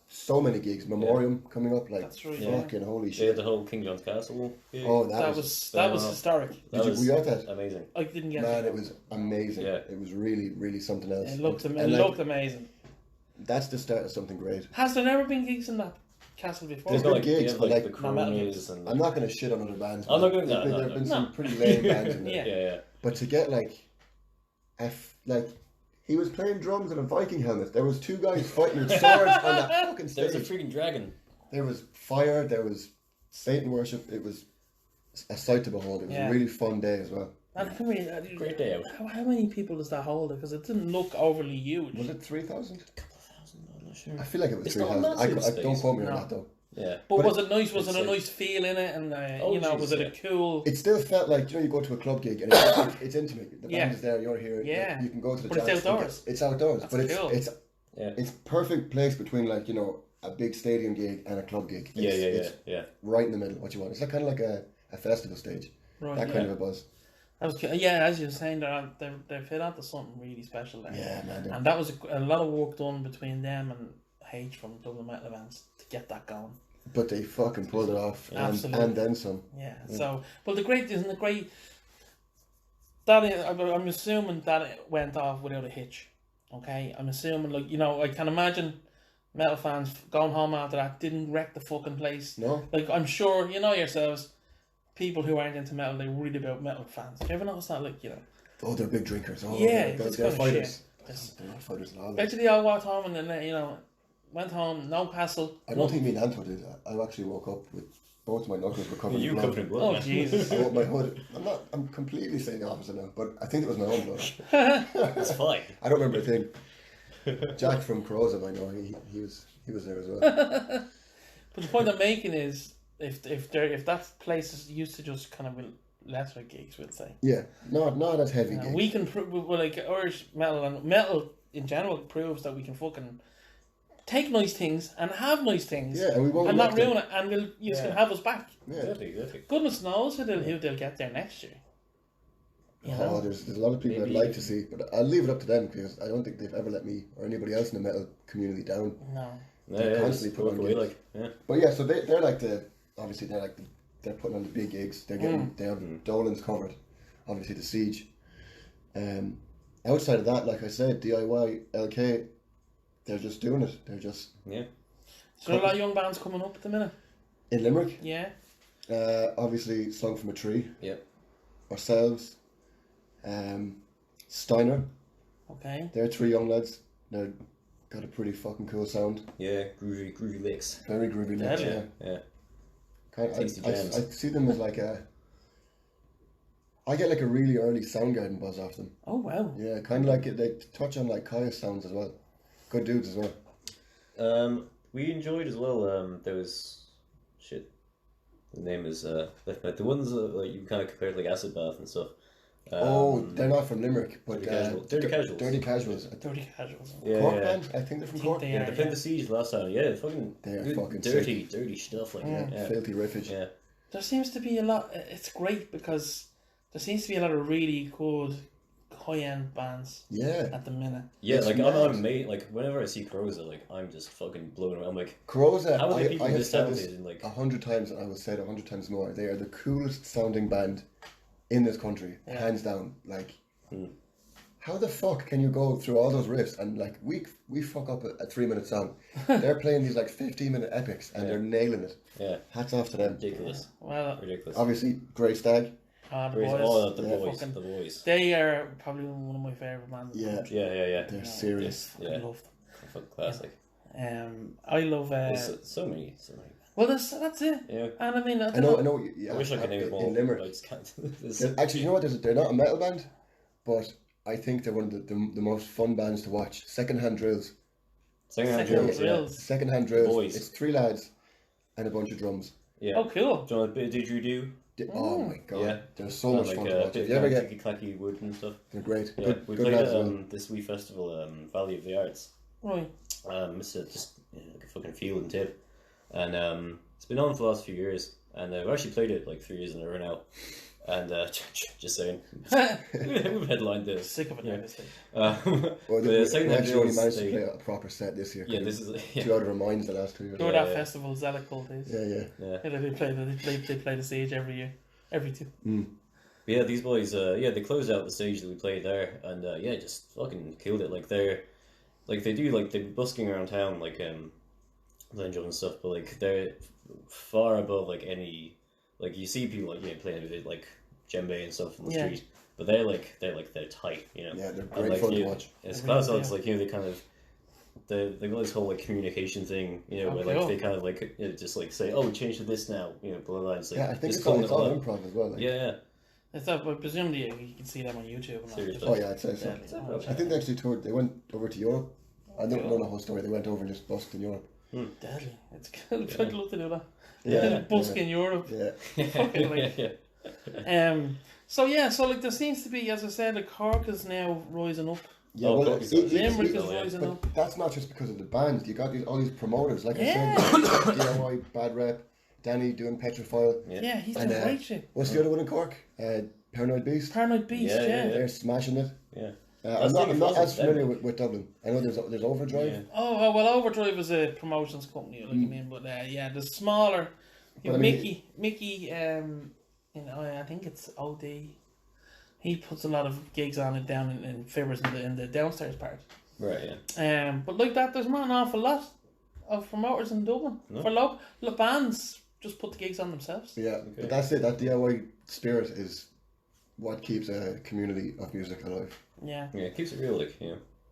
Speaker 3: So many gigs. Memoriam coming up. Like
Speaker 2: That's right,
Speaker 3: fucking holy
Speaker 4: They had
Speaker 3: shit.
Speaker 4: the whole King John's Castle. gig.
Speaker 3: Oh,
Speaker 2: that was historic.
Speaker 3: Were you at that?
Speaker 4: Amazing.
Speaker 2: I didn't get
Speaker 3: Man, it was amazing.
Speaker 4: Yeah.
Speaker 3: It was really, really something else.
Speaker 2: It looked
Speaker 3: And,
Speaker 2: looked amazing.
Speaker 3: That's the start of something great.
Speaker 2: Has there never been gigs in that castle before?
Speaker 3: There's good gigs, but
Speaker 4: the
Speaker 3: like,
Speaker 4: Coronas and
Speaker 3: I'm not going to shit on other bands.
Speaker 4: I'm not gonna-
Speaker 3: There
Speaker 4: no,
Speaker 3: have
Speaker 4: no,
Speaker 3: been
Speaker 4: no.
Speaker 3: some pretty lame bands in there.
Speaker 2: Yeah.
Speaker 3: But to get like he was playing drums in a Viking helmet. There was two guys fighting with swords on that fucking
Speaker 4: There's
Speaker 3: stage.
Speaker 4: a freaking dragon.
Speaker 3: There was fire. There was Satan worship. It was a sight to behold. It was a really fun day as well.
Speaker 2: And
Speaker 4: Great day out.
Speaker 2: How many people does that hold? Because it didn't look overly huge.
Speaker 3: Was it 3,000?
Speaker 4: Couple of thousand, I'm not sure.
Speaker 3: I feel like it was
Speaker 4: It's not
Speaker 3: 3,000.
Speaker 4: massive
Speaker 3: I don't
Speaker 4: space.
Speaker 3: quote me on
Speaker 2: No.
Speaker 3: that though.
Speaker 4: Yeah.
Speaker 2: But
Speaker 3: But
Speaker 2: was it nice? Was it
Speaker 4: it's
Speaker 2: a
Speaker 4: like-
Speaker 2: nice feel in it? And
Speaker 4: Oh,
Speaker 2: was it a cool?
Speaker 3: It still felt like you go to a club gig and it's intimate. The band is there, you're here.
Speaker 2: Yeah.
Speaker 3: You can go to the.
Speaker 2: But it's
Speaker 3: dance,
Speaker 2: outdoors.
Speaker 3: It's outdoors,
Speaker 2: That's
Speaker 3: but
Speaker 2: cool.
Speaker 3: it's perfect place between a big stadium gig and a club gig. It's
Speaker 4: Yeah.
Speaker 3: right in the middle. What you want? It's like kind of like a festival stage.
Speaker 2: Right,
Speaker 3: That kind of a buzz.
Speaker 2: That was as you were saying, they've hit onto something really special there.
Speaker 3: Yeah, man.
Speaker 2: And that was a lot of work done between them and H from Dublin Metal Events to get that going.
Speaker 3: But they fucking pulled it off, and then some.
Speaker 2: Yeah. So, well, isn't the great that I'm assuming that it went off without a hitch. Okay, I'm assuming I can imagine metal fans going home after that didn't wreck the fucking place.
Speaker 3: No.
Speaker 2: Like I'm sure yourselves, people who aren't into metal, they worried about metal fans. Do you ever notice that?
Speaker 3: Oh, they're big drinkers. Oh,
Speaker 2: Yeah,
Speaker 3: they're
Speaker 2: this kind of
Speaker 3: fighters.
Speaker 2: shit.
Speaker 3: They're not fighters at all.
Speaker 2: Bet you they all walked home and then went home, no hassle.
Speaker 3: I don't think me and Anto did that. I actually woke up with both of my knuckles were covered in
Speaker 4: You
Speaker 3: blood.
Speaker 4: covered in blood.
Speaker 2: Oh
Speaker 4: man.
Speaker 2: Jesus!
Speaker 3: I woke my hood. I'm completely saying the opposite now, but I think it was my own blood.
Speaker 4: It's fine.
Speaker 3: I don't remember a thing. Jack from Crows, I know he was there as well.
Speaker 2: But the point I'm making is, if that place is used to just kind of lesser gigs, we'll say.
Speaker 3: Yeah, not as heavy gigs.
Speaker 2: We can like Irish metal and metal in general proves that we can fucking take nice things and have nice things.
Speaker 3: Yeah, and we won't
Speaker 2: and
Speaker 3: let
Speaker 2: not
Speaker 3: them.
Speaker 2: ruin it, and you can have us back.
Speaker 3: Yeah.
Speaker 4: Exactly.
Speaker 2: Goodness knows who they'll get there next year.
Speaker 3: Oh, there's a lot of people
Speaker 4: Maybe
Speaker 3: I'd like to see, but I'll leave it up to them because I don't think they've ever let me or anybody else in the metal community down.
Speaker 2: No.
Speaker 3: They're constantly putting on gigs. But yeah, so they're like they're putting on the big gigs. They're getting they have Dolan's covered, obviously the Siege. Outside of that, like I said, DIY, LK, they're just doing it. They're just
Speaker 2: So there are a lot of young bands coming up at the minute.
Speaker 3: in Limerick.
Speaker 2: Yeah.
Speaker 3: Obviously, Slung from a Tree.
Speaker 4: Yep.
Speaker 3: Ourselves. Steiner.
Speaker 2: Okay.
Speaker 3: They're 3 young lads. They're got a pretty fucking cool sound.
Speaker 4: Yeah, groovy licks.
Speaker 3: Very groovy licks,
Speaker 2: Deadly.
Speaker 3: yeah.
Speaker 4: Yeah. Tasty jams.
Speaker 3: I see them as like I get like a really early Soundgarden buzz off them.
Speaker 2: Oh wow.
Speaker 3: Yeah, kind of like it. They touch on like Kaya's sounds as well. Good dudes as well.
Speaker 4: We enjoyed as well. There was shit. The name is the ones like you kind of compared like Acid Bath and stuff.
Speaker 3: They're not from Limerick, but
Speaker 4: Dirty Casuals.
Speaker 3: Dirty Casuals.
Speaker 2: Dirty Casuals.
Speaker 4: Yeah,
Speaker 3: Cork
Speaker 4: yeah.
Speaker 3: band? I think they're from Cork.
Speaker 2: they
Speaker 4: Yeah,
Speaker 2: are,
Speaker 4: they played
Speaker 2: yeah.
Speaker 4: the Siege last time. Yeah, fucking
Speaker 3: They are
Speaker 4: good,
Speaker 3: fucking
Speaker 4: dirty stuff. Like yeah.
Speaker 3: Filthy riffage.
Speaker 4: Yeah.
Speaker 2: There seems to be a lot. It's great because there seems to be a lot of really good high-end bands
Speaker 3: Yeah.
Speaker 2: at the minute.
Speaker 4: Yeah,
Speaker 3: It's
Speaker 4: like
Speaker 3: mad.
Speaker 4: I'm amazed. Like whenever I see Corrosa, like I'm just fucking blown away. I'm like,
Speaker 3: Corrosa,
Speaker 4: how are the people
Speaker 3: I have
Speaker 4: this
Speaker 3: said this
Speaker 4: talented? And like,
Speaker 3: 100 times, and I will say it 100 times more. They are the coolest sounding band in this country,
Speaker 2: Yeah.
Speaker 3: hands down. Like, how the fuck can you go through all those riffs and like we fuck up a 3-minute song? They're playing these like 15-minute epics and they're nailing it.
Speaker 4: yeah,
Speaker 3: Hats off to them.
Speaker 4: ridiculous,
Speaker 2: Well,
Speaker 4: ridiculous.
Speaker 3: Obviously, Grey Stag.
Speaker 2: the
Speaker 4: Great.
Speaker 2: boys,
Speaker 4: Oh, the
Speaker 3: Yeah.
Speaker 4: boys,
Speaker 2: Fucking-
Speaker 4: the boys.
Speaker 2: they are probably one of my favourite bands. in the
Speaker 3: Yeah.
Speaker 2: country.
Speaker 4: Yeah.
Speaker 3: They're serious.
Speaker 2: I
Speaker 4: Yeah.
Speaker 2: love them.
Speaker 4: Fucking classic.
Speaker 2: I love.
Speaker 4: There's so many.
Speaker 2: Well, that's it.
Speaker 4: Yeah.
Speaker 2: And I mean, I
Speaker 3: I
Speaker 2: don't
Speaker 3: know.
Speaker 2: know.
Speaker 3: Yeah,
Speaker 4: I wish I could name
Speaker 3: in
Speaker 4: them all.
Speaker 3: Limerick.
Speaker 4: But I just can't.
Speaker 3: Actually, you know what? They're not a metal band, but I think they're one of the most fun bands to watch. Secondhand Drills.
Speaker 4: Secondhand
Speaker 2: Secondhand
Speaker 4: Drills. Yeah.
Speaker 2: Drills.
Speaker 3: Secondhand Drills.
Speaker 4: Boys.
Speaker 3: It's 3 lads and a bunch of drums.
Speaker 4: Yeah.
Speaker 2: Oh, cool.
Speaker 4: Do you know a bit of didgeridoo?
Speaker 3: Oh my god,
Speaker 4: Yeah.
Speaker 3: they're so much
Speaker 4: Like
Speaker 3: fun to watch.
Speaker 4: bit
Speaker 3: If you ever get,
Speaker 4: clicky clacky wood and stuff.
Speaker 3: they're great.
Speaker 4: Yeah,
Speaker 3: Good,
Speaker 4: we
Speaker 3: good
Speaker 4: played
Speaker 3: lads.
Speaker 4: at
Speaker 3: as well.
Speaker 4: this wee festival, Valley of the Arts.
Speaker 2: Right.
Speaker 4: It's just like a fucking field and tip, and it's been on for the last few years, and we've actually played it like 3 years in a row now, and just saying, we've headlined this.
Speaker 2: Sick of it
Speaker 4: Yeah.
Speaker 2: now, this thing.
Speaker 3: Well,
Speaker 4: the
Speaker 3: we
Speaker 4: Secondhand
Speaker 3: actually only
Speaker 4: Drills,
Speaker 3: managed to
Speaker 4: they-
Speaker 3: play a proper set this year.
Speaker 4: Yeah, this is
Speaker 3: 2 out of our minds the last 2 years.
Speaker 2: Go to
Speaker 4: Yeah,
Speaker 2: that
Speaker 4: yeah.
Speaker 2: festival, Zellicold days.
Speaker 3: Yeah, yeah.
Speaker 4: yeah.
Speaker 2: Yeah, they play the stage every year. Every two.
Speaker 4: But yeah, these boys, they closed out the stage that we played there, and just fucking killed it. Like they do like they're busking around town like playing drum and stuff, but like they're far above like any like you see people like playing with like djembe and stuff in the
Speaker 2: Yeah.
Speaker 4: street, but they're tight,
Speaker 3: Yeah, they're
Speaker 4: And,
Speaker 3: great
Speaker 4: like,
Speaker 3: fun to
Speaker 4: you-
Speaker 3: watch.
Speaker 4: It's
Speaker 2: They
Speaker 4: class.
Speaker 2: really
Speaker 4: It's
Speaker 2: do.
Speaker 4: like they kind of they got this whole like communication thing, where
Speaker 2: Oh,
Speaker 4: like
Speaker 2: cool.
Speaker 4: they kind of like just like say, oh, change to this now, blah blah blah. Just, like,
Speaker 3: Yeah, I think
Speaker 4: just
Speaker 3: it's all
Speaker 4: calling it out.
Speaker 3: improv as well. Like.
Speaker 4: Yeah.
Speaker 2: It's that, but presumably you can see them on YouTube. And all.
Speaker 4: Seriously.
Speaker 3: Oh yeah, I'd say so.
Speaker 2: Deadly. Oh,
Speaker 3: I think they actually toured. They went over to Europe. I don't know the whole story. They went over and just busked in Europe.
Speaker 2: Deadly. It's good. I'd love to do that.
Speaker 4: Yeah.
Speaker 2: Busk in Europe.
Speaker 3: Yeah.
Speaker 2: Fucking like-
Speaker 4: yeah.
Speaker 2: So like there seems to be, as I said, the Cork is now rising up.
Speaker 3: Yeah,
Speaker 4: Oh,
Speaker 3: well,
Speaker 4: Cork is up.
Speaker 2: Limerick is
Speaker 4: yeah.
Speaker 2: rising
Speaker 3: but
Speaker 2: up.
Speaker 3: that's not just because of the band. You got all these promoters, like
Speaker 2: Yeah.
Speaker 3: I said, DIY, Bad Rep, Danny doing Petrophile.
Speaker 2: Yeah, he's
Speaker 3: And,
Speaker 2: doing great shit.
Speaker 3: What's the other one in Cork? Paranoid Beast.
Speaker 2: Paranoid Beast,
Speaker 4: Yeah,
Speaker 2: yeah.
Speaker 4: yeah.
Speaker 3: They're smashing it.
Speaker 4: Yeah.
Speaker 3: I'm
Speaker 4: Taking
Speaker 3: not
Speaker 4: Fawcett's
Speaker 3: as familiar
Speaker 4: Denver.
Speaker 3: with Dublin. I know there's Overdrive.
Speaker 4: Yeah.
Speaker 2: Oh well, Overdrive is a promotions company, like I mean, but yeah, the smaller. You
Speaker 3: But
Speaker 2: know,
Speaker 3: I mean-
Speaker 2: Mickey, I think it's OD. He puts a lot of gigs on it down in Fibbers in the downstairs part.
Speaker 4: Right. Yeah.
Speaker 2: But like that, there's not an awful lot of promoters in Dublin
Speaker 4: No.
Speaker 2: for local bands. Just put the gigs on themselves.
Speaker 3: Yeah, but that's it. That DIY spirit is what keeps a community of music alive.
Speaker 2: Yeah,
Speaker 4: Yeah. It keeps it real, like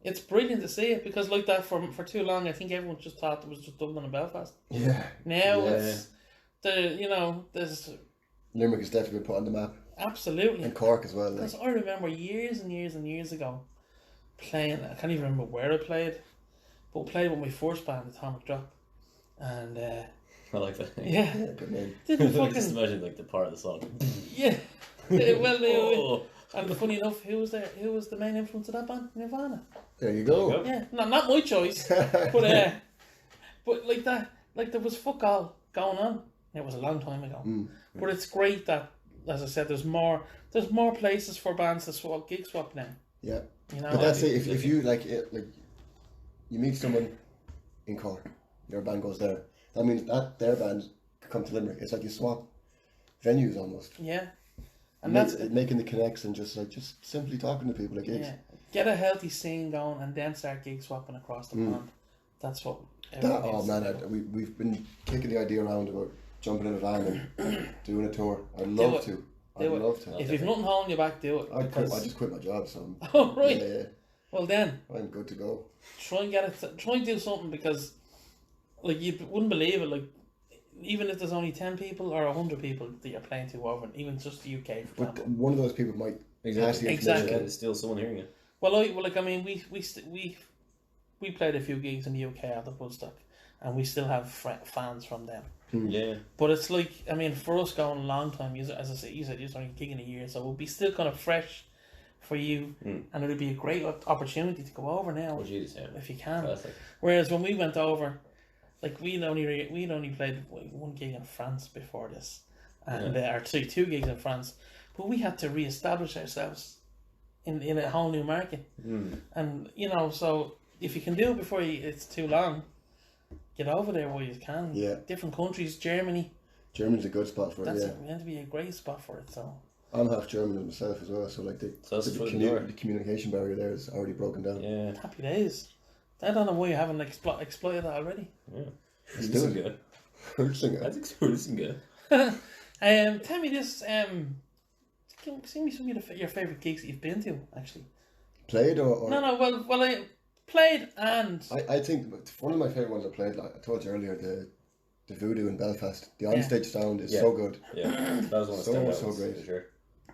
Speaker 2: it's brilliant to see it because like that for too long, I think everyone just thought it was just Dublin and Belfast.
Speaker 3: Yeah.
Speaker 2: Now
Speaker 3: Yeah.
Speaker 2: it's there's
Speaker 3: Limerick is definitely been put on the map.
Speaker 2: absolutely.
Speaker 3: And Cork as well. Like.
Speaker 2: Because I remember years and years and years ago playing, I can't even remember where I played, but I played with my first band, Atomic Drop. And
Speaker 4: I like that.
Speaker 2: yeah,
Speaker 3: Yeah, good name.
Speaker 2: didn't
Speaker 4: I just
Speaker 2: fucking,
Speaker 4: imagine like the part of the song.
Speaker 2: yeah.
Speaker 4: Oh.
Speaker 2: And funny enough, who was the main influence of that band? Nirvana.
Speaker 3: There you go.
Speaker 4: There you go.
Speaker 2: Yeah, not my choice, but like that, like there was fuck all going on. It was a long time ago, but it's great that, as I said, there's more places for bands to gig swap now.
Speaker 3: Yeah.
Speaker 2: You know,
Speaker 3: But that's it. If you like you meet someone in Cork, your band goes there. That means that their band could come to Limerick. It's like you swap venues almost.
Speaker 2: yeah, and that's
Speaker 3: making the connects and just simply talking to people at gigs.
Speaker 2: yeah. Get a healthy scene going and then start gig swapping across the pond. That's what.
Speaker 3: That, oh man, we've been kicking the idea around about jumping in a van and doing a tour. I'd love to. I'd
Speaker 2: Do it.
Speaker 3: love to.
Speaker 2: If you've nothing holding you back, do it.
Speaker 3: I
Speaker 2: because-
Speaker 3: just quit my job, so
Speaker 2: Oh right.
Speaker 3: yeah,
Speaker 2: Well then,
Speaker 3: I'm good to go.
Speaker 2: try and get it. Try and do something because, like, you wouldn't believe it. Like, even if there's only 10 people or 100 people that you're playing to over, even just the UK, for
Speaker 3: But
Speaker 2: example.
Speaker 3: one of those people might pass the information.
Speaker 2: Exactly.
Speaker 4: Yeah, there's still someone hearing it.
Speaker 2: Well, I mean, we played a few gigs in the UK at the Woodstock, and we still have fans from them.
Speaker 4: Yeah.
Speaker 2: But it's like, I mean, for us going a long time, as I said, you said you're only gigging a year, so it'll be still kind of fresh for you, and it'll be a great opportunity to go over now
Speaker 4: Oh Jesus, yeah.
Speaker 2: if you can.
Speaker 4: Fantastic.
Speaker 2: Whereas when we went over, like we'd only played one gig in France before this, and or two gigs in France, but we had to re-establish ourselves in a whole new market, and you know, so if you can do it before it's too long, get over there while you can.
Speaker 3: Yeah.
Speaker 2: Different countries, Germany.
Speaker 3: Germany's a good spot for it.
Speaker 2: That's
Speaker 3: Yeah,
Speaker 2: meant to be a great spot for it. So
Speaker 3: I'm half German myself as well, so like
Speaker 4: So that's the foot in the door.
Speaker 3: the communication barrier there is already broken down.
Speaker 4: Yeah.
Speaker 2: happy days. I don't know why you haven't exploited that already.
Speaker 4: Yeah.
Speaker 3: Let's do
Speaker 4: Listen
Speaker 3: it.
Speaker 4: good.
Speaker 3: Hurting
Speaker 4: That's listen good.
Speaker 2: Tell me this. Sing me some of your favourite gigs that you've been to. Actually,
Speaker 3: Played or
Speaker 2: no. Well, I played and
Speaker 3: I think one of my favourite ones I played, like I told you earlier, the Voodoo in Belfast. The onstage sound is so good.
Speaker 4: Yeah. That was one of the
Speaker 3: So,
Speaker 4: standouts,
Speaker 3: so great.
Speaker 4: for sure.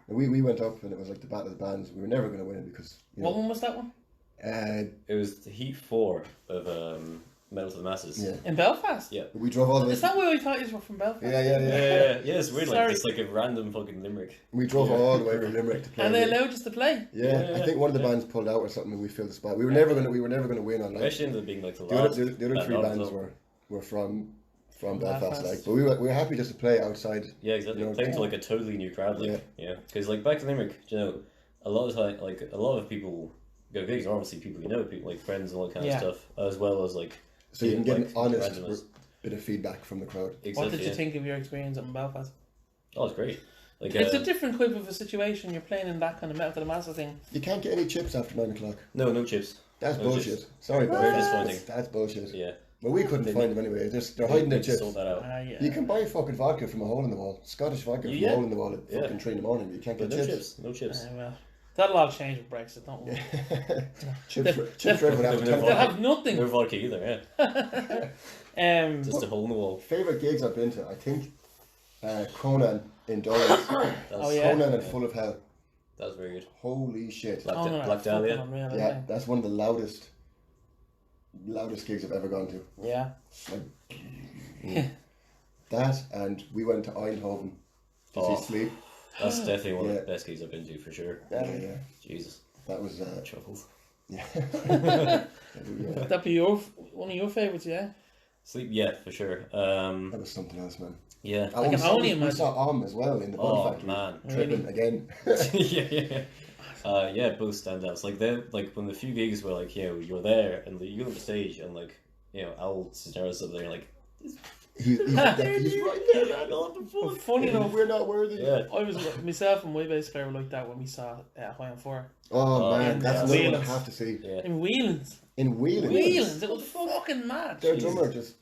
Speaker 3: And we went up and it was like the battle of the bands. We were never going to win because
Speaker 2: what one was that one?
Speaker 4: It was the Heat 4 of Metal to the Masses.
Speaker 3: yeah,
Speaker 2: In Belfast.
Speaker 4: Yeah.
Speaker 3: we drove all the way.
Speaker 2: Is that why I thought you were from Belfast?
Speaker 3: Yeah.
Speaker 4: Yeah, it's weird,
Speaker 2: Sorry.
Speaker 4: like, it's like a random fucking limerick.
Speaker 3: We drove all the way from Limerick to play.
Speaker 2: And they allowed us to play.
Speaker 3: Yeah, I think one of the bands pulled out or something, and we filled the spot. We were never gonna win on
Speaker 4: It
Speaker 3: that.
Speaker 4: actually ended up being like the
Speaker 3: The
Speaker 4: last.
Speaker 3: other three
Speaker 4: band
Speaker 3: bands
Speaker 4: as well.
Speaker 3: were from Belfast,
Speaker 2: Belfast.
Speaker 3: like, but we were happy just to play outside.
Speaker 4: Yeah, exactly.
Speaker 3: You know,
Speaker 4: Playing to like a totally new crowd, like because like back in Limerick, you know, a lot of time, like a lot of people go gigs are obviously people you know, people like friends and all that kind of stuff, as well as like.
Speaker 3: So you can get
Speaker 4: like,
Speaker 3: an honest
Speaker 4: randomness.
Speaker 3: bit of feedback from the crowd.
Speaker 4: Exactly,
Speaker 2: What did you think of your experience up in Belfast?
Speaker 4: Oh, it's great. Like
Speaker 2: It's a different type of a situation. You're playing in that kind of Metal to the Masses thing.
Speaker 3: You can't get any chips after 9 o'clock.
Speaker 4: no chips.
Speaker 3: That's
Speaker 4: No
Speaker 3: bullshit.
Speaker 4: chips.
Speaker 3: Sorry,
Speaker 4: Very
Speaker 3: Belfast.
Speaker 4: disappointing.
Speaker 3: That's bullshit.
Speaker 4: Yeah.
Speaker 3: Well, we couldn't find them anyway. They're hiding their
Speaker 4: They
Speaker 3: chips.
Speaker 4: Sort that out.
Speaker 2: Yeah.
Speaker 3: You can buy fucking vodka from a hole in the wall. Scottish vodka from a hole in the wall at fucking 3 in the morning. But you can't
Speaker 4: But
Speaker 3: get
Speaker 4: no
Speaker 3: chips.
Speaker 4: chips. No chips.
Speaker 2: Well, that'll all change with Brexit, don't worry.
Speaker 3: Chips for everyone after
Speaker 4: They're
Speaker 3: 10
Speaker 2: They'll have nothing.
Speaker 4: No vodka either. Yeah. Just a hole in the wall.
Speaker 3: Favourite gigs I've been to, I think Conan in Doris.
Speaker 2: Oh, yeah.
Speaker 3: Conan and Full of Hell.
Speaker 4: That was very good.
Speaker 3: Holy shit.
Speaker 4: Black,
Speaker 2: Oh, no,
Speaker 4: Black
Speaker 2: fucking
Speaker 4: Dahlia.
Speaker 2: unreal,
Speaker 3: Yeah,
Speaker 2: isn't it?
Speaker 3: that's one of the loudest gigs I've ever gone to.
Speaker 2: Yeah.
Speaker 3: That, and we went to Eindhoven to
Speaker 4: Oh.
Speaker 3: see Sleep.
Speaker 4: That's definitely one of
Speaker 3: Yeah.
Speaker 4: the best gigs I've been to for sure.
Speaker 3: Yeah.
Speaker 4: Jesus.
Speaker 3: That was
Speaker 4: Chuckles.
Speaker 3: yeah.
Speaker 2: That'd be one of your favourites, yeah?
Speaker 4: Sleep, yeah, for sure.
Speaker 3: That was something else, man.
Speaker 4: Yeah.
Speaker 3: And
Speaker 2: I can only
Speaker 3: we
Speaker 2: imagine.
Speaker 3: saw as well in the Bun
Speaker 4: Oh
Speaker 3: Factory.
Speaker 4: man.
Speaker 3: Tripping again.
Speaker 4: yeah. Yeah, both standouts. Like then, like when the few gigs were like, you know, you're there and you're on the stage and like, you know, Al Cisneros up there, like,
Speaker 3: he's right there, man.
Speaker 4: I'll have the fun.
Speaker 2: Funny enough,
Speaker 3: We're not worthy.
Speaker 4: Yeah.
Speaker 2: I was myself and my bass player were like that when we saw High on 4
Speaker 3: Oh, man,
Speaker 2: in
Speaker 3: that's another one I
Speaker 2: Whelan's.
Speaker 3: have to see.
Speaker 4: Yeah.
Speaker 2: in Whelan's.
Speaker 3: In Whelan's.
Speaker 2: Whelan's, it was fucking mad.
Speaker 3: Their drummer just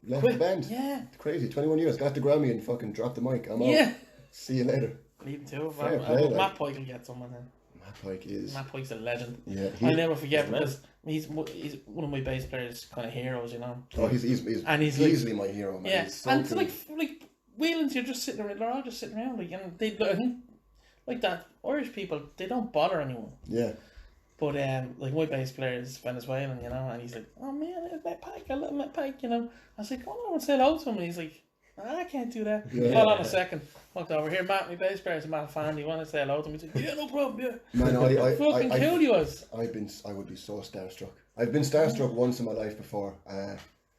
Speaker 3: left the band.
Speaker 2: Yeah,
Speaker 3: It's crazy. 21 years. Got the Grammy and fucking dropped the mic. I'm out.
Speaker 2: yeah.
Speaker 3: See you later.
Speaker 2: Leading to it.
Speaker 3: Fair play, like.
Speaker 2: Matt Pike will get someone then.
Speaker 3: Matt Pike is.
Speaker 2: Matt Pike's a legend.
Speaker 3: Yeah.
Speaker 2: I'll never forget
Speaker 4: he's mad.
Speaker 2: because he's one of my bass players' kind of heroes, you know.
Speaker 3: Oh, he's
Speaker 2: And he's like-
Speaker 3: easily my hero, man.
Speaker 2: Yeah,
Speaker 3: He's so
Speaker 2: and
Speaker 3: cool.
Speaker 2: like Whelan's, you're just sitting around. They're all just sitting around, like, and they, I think, like that Irish people, they don't bother anyone.
Speaker 3: Yeah.
Speaker 2: But like my bass player is Venezuelan, you know, and he's like, "Oh man, it's Matt Pike, I love Matt Pike," you know. I was like, "Oh no, say hello to him," and he's like, "I can't do that."
Speaker 3: Yeah.
Speaker 2: Hold on a second. Walked over here, Matt, my bass player is a Matt fan. Do you want to say hello to him? He's like, "Yeah, no problem, yeah."
Speaker 3: Man,
Speaker 2: Fucking cool he was.
Speaker 3: I would be so starstruck. I've been starstruck once in my life before.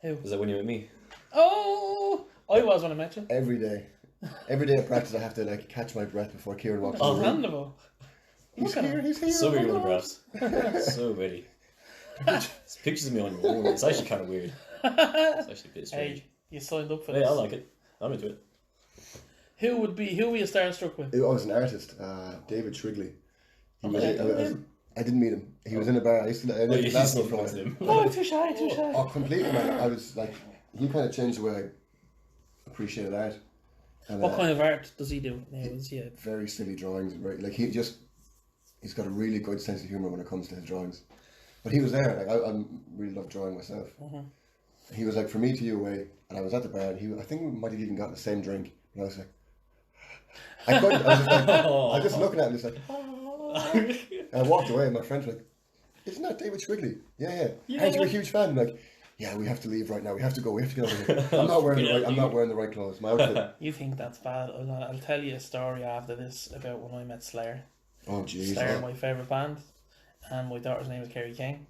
Speaker 2: Who?
Speaker 4: Was that when you met me?
Speaker 2: Oh, I was when I met you.
Speaker 3: Every day at practice, I have to like catch my breath before Kieran walks in the room.
Speaker 2: Understandable.
Speaker 3: He's
Speaker 2: Look at
Speaker 3: here.
Speaker 2: him.
Speaker 3: He's here.
Speaker 4: So
Speaker 3: oh my
Speaker 4: many
Speaker 3: God.
Speaker 4: autographs. So many. It's pictures of me on your wall. It's actually kind of weird. It's actually a bit strange.
Speaker 2: Hey, you signed up for
Speaker 4: Hey,
Speaker 2: this.
Speaker 4: I like it. I'm into it.
Speaker 2: Who were you starstruck with?
Speaker 3: I was an artist, David Shrigley. He was,
Speaker 2: Okay.
Speaker 3: I didn't meet him. He was in a bar. I used to
Speaker 4: Oh,
Speaker 3: live
Speaker 4: you
Speaker 3: last
Speaker 4: snuck
Speaker 3: floor.
Speaker 4: past him.
Speaker 2: Oh, too shy, too shy.
Speaker 3: Oh, completely, man. I was like, he kind of changed the way I appreciated art. And,
Speaker 2: What kind of art does he do? Yeah,
Speaker 3: very silly drawings, right? Like he's got a really good sense of humor when it comes to his drawings. But he was there. Like I really love drawing myself. He was like, from me to you away, and I was at the bar. And I think we might have even gotten the same drink. And I was like, I couldn't. I was just looking at him, just like, and I walked away. And my friends were like, "Isn't that David Shwigley?" Yeah. Aren't you a huge fan? I'm like, yeah, we have to leave right now. We have to go. We have to get over here. I'm not wearing the right clothes. My outfit.
Speaker 2: You think that's bad? I'll tell you a story after this about when I met Slayer.
Speaker 3: Oh jeez.
Speaker 2: Slayer, my favourite band, and my daughter's name is Kerry King.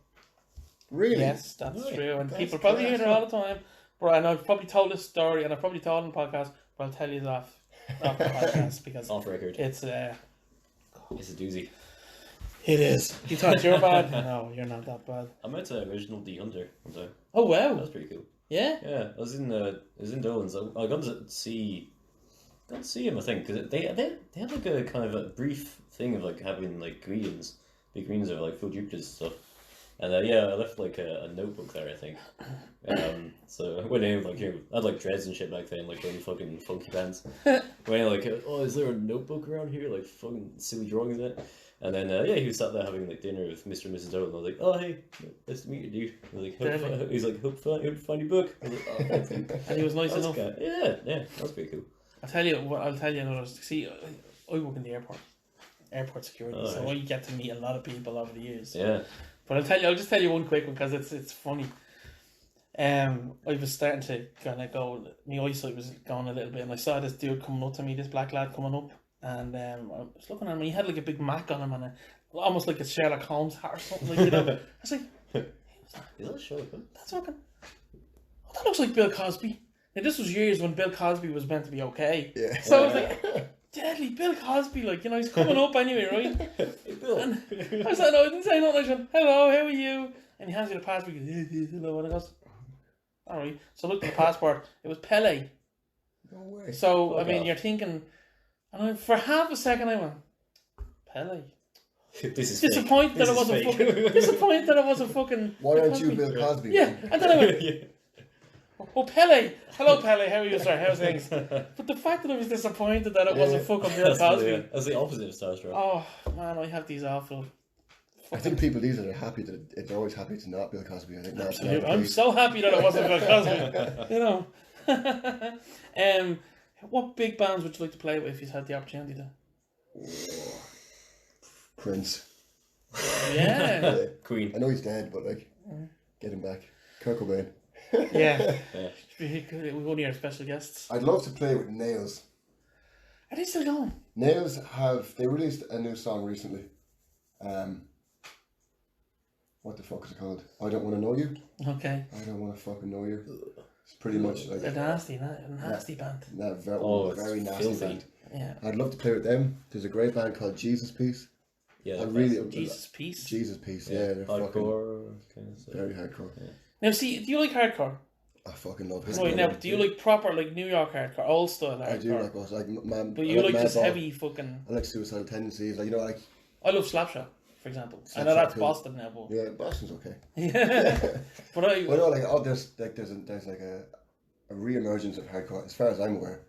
Speaker 3: Really?
Speaker 2: Yes, that's true. And people probably hear it all the time. But and I've probably told this story, and I've probably told it on the podcast, but I'll tell you it off the podcast because
Speaker 4: Off record.
Speaker 2: It's
Speaker 4: a doozy.
Speaker 2: It is. You thought you were bad? No, you're not that bad.
Speaker 4: I met original D Hunter one time.
Speaker 2: Oh wow,
Speaker 4: That was pretty cool.
Speaker 2: Yeah.
Speaker 4: Yeah, I was in Dublin, so I got to see him. I think because they had like a kind of a brief thing of like having like greetings, big greetings of like full Jupiters and stuff. And I left like a notebook there, I think. So I went in like, I had like dreads and shit back then, like really fucking funky bands. Went in like, oh, is there a notebook around here, like fucking silly drawings in it? And then he was sat there having like dinner with Mr. and Mrs. Dolan. I was like, oh hey, nice to meet you, dude. I was like, he's like, hope you find your book. I was like, oh, thanks, dude.
Speaker 2: And he was nice enough.
Speaker 4: Yeah, that was pretty cool.
Speaker 2: I'll tell you another. See, I work in the airport security,
Speaker 4: Oh,
Speaker 2: so
Speaker 4: right.
Speaker 2: I get to meet a lot of people over the years.
Speaker 4: Yeah.
Speaker 2: But I'll just tell you one quick one because it's funny. I was starting to kind of go. My eyesight was going a little bit, and I saw this dude coming up to me, this black lad coming up, and I was looking at him. He had like a big Mac on him, and almost like a Sherlock Holmes hat or something. Like, I was like,
Speaker 4: Is that Sherlock Holmes?
Speaker 2: that's fucking. Oh, that looks like Bill Cosby. Now this was years when Bill Cosby was meant to be okay.
Speaker 3: Yeah.
Speaker 2: So I was like, deadly Bill Cosby, like, he's coming up anyway, right?
Speaker 4: Hey, Bill.
Speaker 2: And I was like, no, I didn't say nothing. I said, hello, how are you? And he hands me the passport. He goes, hello, and I goes, all right. So I looked at the passport. It was Pele.
Speaker 3: No way.
Speaker 2: So
Speaker 4: Fuck off.
Speaker 2: you're thinking, and for half a second I went, Pele.
Speaker 4: This is
Speaker 2: Disappointed that
Speaker 4: This
Speaker 2: I
Speaker 4: is
Speaker 2: wasn't
Speaker 4: fake.
Speaker 2: fucking. Disappointed that I wasn't fucking.
Speaker 3: Why aren't you Bill Cosby?
Speaker 2: Yeah, and then I went,
Speaker 4: Yeah.
Speaker 2: oh, Pele. Hello, Pele. How are you, sir? How's things? But the fact that I was disappointed that it wasn't fucking Bill Cosby.
Speaker 4: That's the opposite of starstruck.
Speaker 2: Oh man, I have these awful.
Speaker 3: I think people these are happy that they're always happy to not Bill Cosby. I think that's not
Speaker 2: I'm so happy that it wasn't Bill Cosby. What big bands would you like to play with if you had the opportunity to?
Speaker 3: Prince.
Speaker 2: Yeah.
Speaker 4: Queen.
Speaker 3: I know he's dead, but like, get him back. Kurt Cobain.
Speaker 2: Yeah.
Speaker 4: Yeah.
Speaker 2: We're one of our special guests.
Speaker 3: I'd love to play with Nails.
Speaker 2: Are they still going?
Speaker 3: Nails they released a new song recently. What the fuck is it called? I Don't Want to Know You.
Speaker 2: Okay.
Speaker 3: I Don't Want to Fucking Know You. It's pretty much like
Speaker 2: They're nasty band.
Speaker 3: that very,
Speaker 4: It's
Speaker 3: very nasty
Speaker 4: filthy.
Speaker 3: band.
Speaker 2: Yeah.
Speaker 3: I'd love to play with them. There's a great band called Jesus Piece.
Speaker 4: Yeah.
Speaker 3: I really
Speaker 2: Jesus Peace.
Speaker 3: Jesus Piece. Yeah, they're fucking
Speaker 4: Hardcore. Kind of stuff.
Speaker 3: very hardcore.
Speaker 2: Now, see, do you like hardcore?
Speaker 3: I fucking love
Speaker 2: Right,
Speaker 3: hardcore.
Speaker 2: now, do you like proper, like, New York hardcore, old style hardcore?
Speaker 3: I do like us, like man.
Speaker 2: But you like just heavy fucking.
Speaker 3: I like Suicidal Tendencies, like like
Speaker 2: I love Slapshot, for example. I know
Speaker 3: Slapshot
Speaker 2: that's
Speaker 3: too.
Speaker 2: Boston now, but.
Speaker 3: yeah, Boston's okay.
Speaker 2: Yeah. But I.
Speaker 3: Well, no, like there's like a re-emergence of hardcore, as far as I'm aware.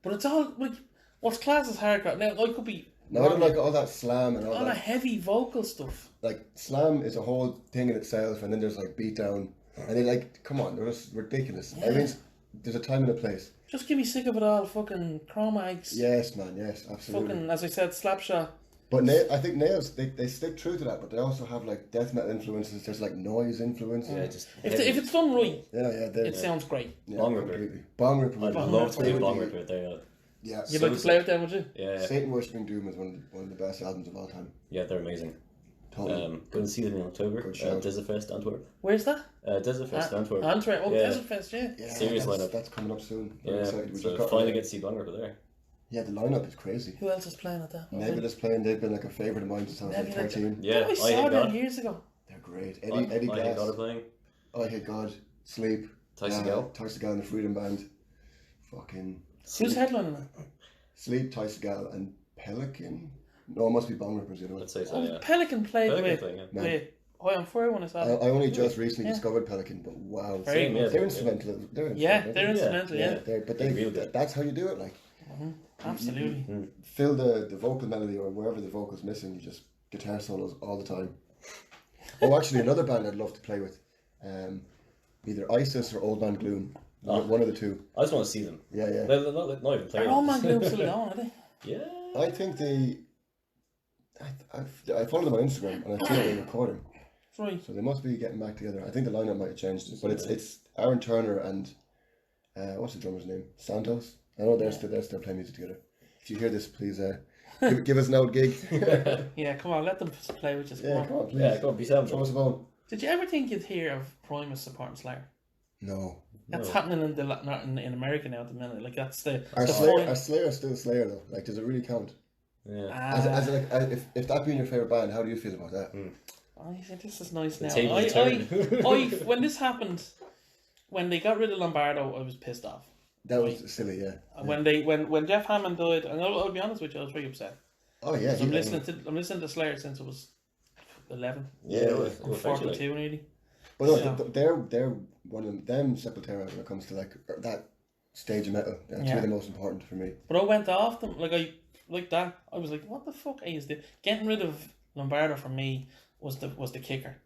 Speaker 2: But it's all, like, what's class as hardcore? Now, I could be.
Speaker 3: No, I don't like all that slam and all
Speaker 2: the
Speaker 3: that.
Speaker 2: heavy vocal stuff.
Speaker 3: Like slam is a whole thing in itself, and then there's like beatdown, and they like, come on, they're just ridiculous.
Speaker 2: Yeah.
Speaker 3: Everything's there's a time and a place.
Speaker 2: Just give me sick of it all, fucking Chromags.
Speaker 3: Yes, man, yes, absolutely.
Speaker 2: Fucking, as I said, Slapshot.
Speaker 3: But I think Nails they stick true to that, but they also have like death metal influences. There's like noise influences.
Speaker 4: Yeah, just.
Speaker 2: If it's done right,
Speaker 3: yeah,
Speaker 2: it sounds great.
Speaker 3: yeah,
Speaker 4: Bong Ripper.
Speaker 3: completely. Bong Ripper.
Speaker 4: I'd
Speaker 2: Bong
Speaker 4: love to
Speaker 2: Ripper.
Speaker 4: play Bong Ripper there.
Speaker 3: Yeah,
Speaker 2: You'd like to play with them, would you?
Speaker 4: Yeah.
Speaker 3: Satan Worshipping Doom is one of the best albums of all time.
Speaker 4: Yeah, they're amazing.
Speaker 3: Totally.
Speaker 4: Go and see them in October.
Speaker 3: Good shout.
Speaker 4: Desert Fest Antwerp.
Speaker 2: Where's that?
Speaker 4: Desert Fest Antwerp.
Speaker 2: Antwerp. Oh,
Speaker 4: Yeah.
Speaker 2: Desert Fest, yeah.
Speaker 3: Yeah,
Speaker 4: serious
Speaker 3: that's,
Speaker 4: lineup.
Speaker 3: that's coming up soon. Very
Speaker 4: Yeah,
Speaker 3: excited. We
Speaker 4: so
Speaker 3: just got
Speaker 4: finally get to see Bong Ripper there.
Speaker 3: Yeah, the lineup is crazy.
Speaker 2: Who else is playing at that?
Speaker 3: Nebula's playing. They've been like a favourite of mine since I was like
Speaker 2: Nebula.
Speaker 3: 13.
Speaker 4: Yeah,
Speaker 2: I
Speaker 4: I
Speaker 2: saw
Speaker 4: Hate
Speaker 2: them
Speaker 4: God.
Speaker 2: years ago.
Speaker 3: They're great.
Speaker 4: I
Speaker 3: Eddie
Speaker 4: Hate
Speaker 3: Glass.
Speaker 4: God are playing.
Speaker 3: I Hate God. Sleep.
Speaker 4: Tyson Gale.
Speaker 3: Tyson Gale and the Freedom Band. Fucking
Speaker 2: Who's headlining that?
Speaker 3: Sleep, Tyson Gale and Pelican. No, it must be Bong Rippers, you know.
Speaker 4: Let's say so,
Speaker 2: Oh,
Speaker 4: yeah.
Speaker 2: Pelican played
Speaker 4: Pelican
Speaker 2: with.
Speaker 4: playing, yeah.
Speaker 3: Man.
Speaker 2: Wait, I am for when I saw
Speaker 3: I
Speaker 2: it.
Speaker 3: only just recently
Speaker 2: Yeah.
Speaker 3: discovered Pelican, but wow.
Speaker 2: Very
Speaker 4: Same,
Speaker 2: good.
Speaker 3: They're instrumental. They're
Speaker 2: Yeah,
Speaker 3: instrumental.
Speaker 2: they're instrumental, yeah.
Speaker 3: But
Speaker 4: They're real good.
Speaker 3: that's how you do it, like.
Speaker 2: Absolutely.
Speaker 3: Fill the vocal melody or wherever the vocal's missing, you just guitar solos all the time. Oh, actually, another band I'd love to play with, either ISIS or Old Man Gloom. One of the two.
Speaker 4: I just want to see them.
Speaker 3: Yeah, yeah.
Speaker 4: They're not even playing.
Speaker 2: Are Old Man Gloom still going, are they?
Speaker 4: Yeah.
Speaker 3: I think I follow them on Instagram and I see they're recording.
Speaker 2: Right.
Speaker 3: So they must be getting back together. I think the lineup might have changed, but it's Aaron Turner and what's the drummer's name? Santos. I know they're still playing music together. If you hear this, please give us an old gig.
Speaker 2: Yeah, come on, let them play with us.
Speaker 3: Yeah, come on, please.
Speaker 4: Yeah, go on, be sound.
Speaker 3: Throw us a bone.
Speaker 2: Did you ever think you'd hear of Primus supporting Slayer?
Speaker 3: No.
Speaker 2: That's happening in America now at the minute. Like that's the
Speaker 3: Are Slayer still Slayer though? Like, does it really count?
Speaker 4: Yeah.
Speaker 3: If that being your favorite band, how do you feel about that?
Speaker 2: I think this is nice now.
Speaker 4: tables turn.
Speaker 2: When this happened, when they got rid of Lombardo, I was pissed off.
Speaker 3: That was silly, yeah.
Speaker 2: When Jeff Hammond died, and I'll be honest with you, I was very upset.
Speaker 3: Oh yeah.
Speaker 2: I'm listening to Slayer since I was 11.
Speaker 3: Yeah,
Speaker 2: I'm 42 nearly.
Speaker 3: Well, no, they're one of them. Sepultura when it comes to like that stage of metal. They're two of the most important for me.
Speaker 2: But I went off them like that. I was like, what the fuck is this? Getting rid of Lombardo for me was the kicker.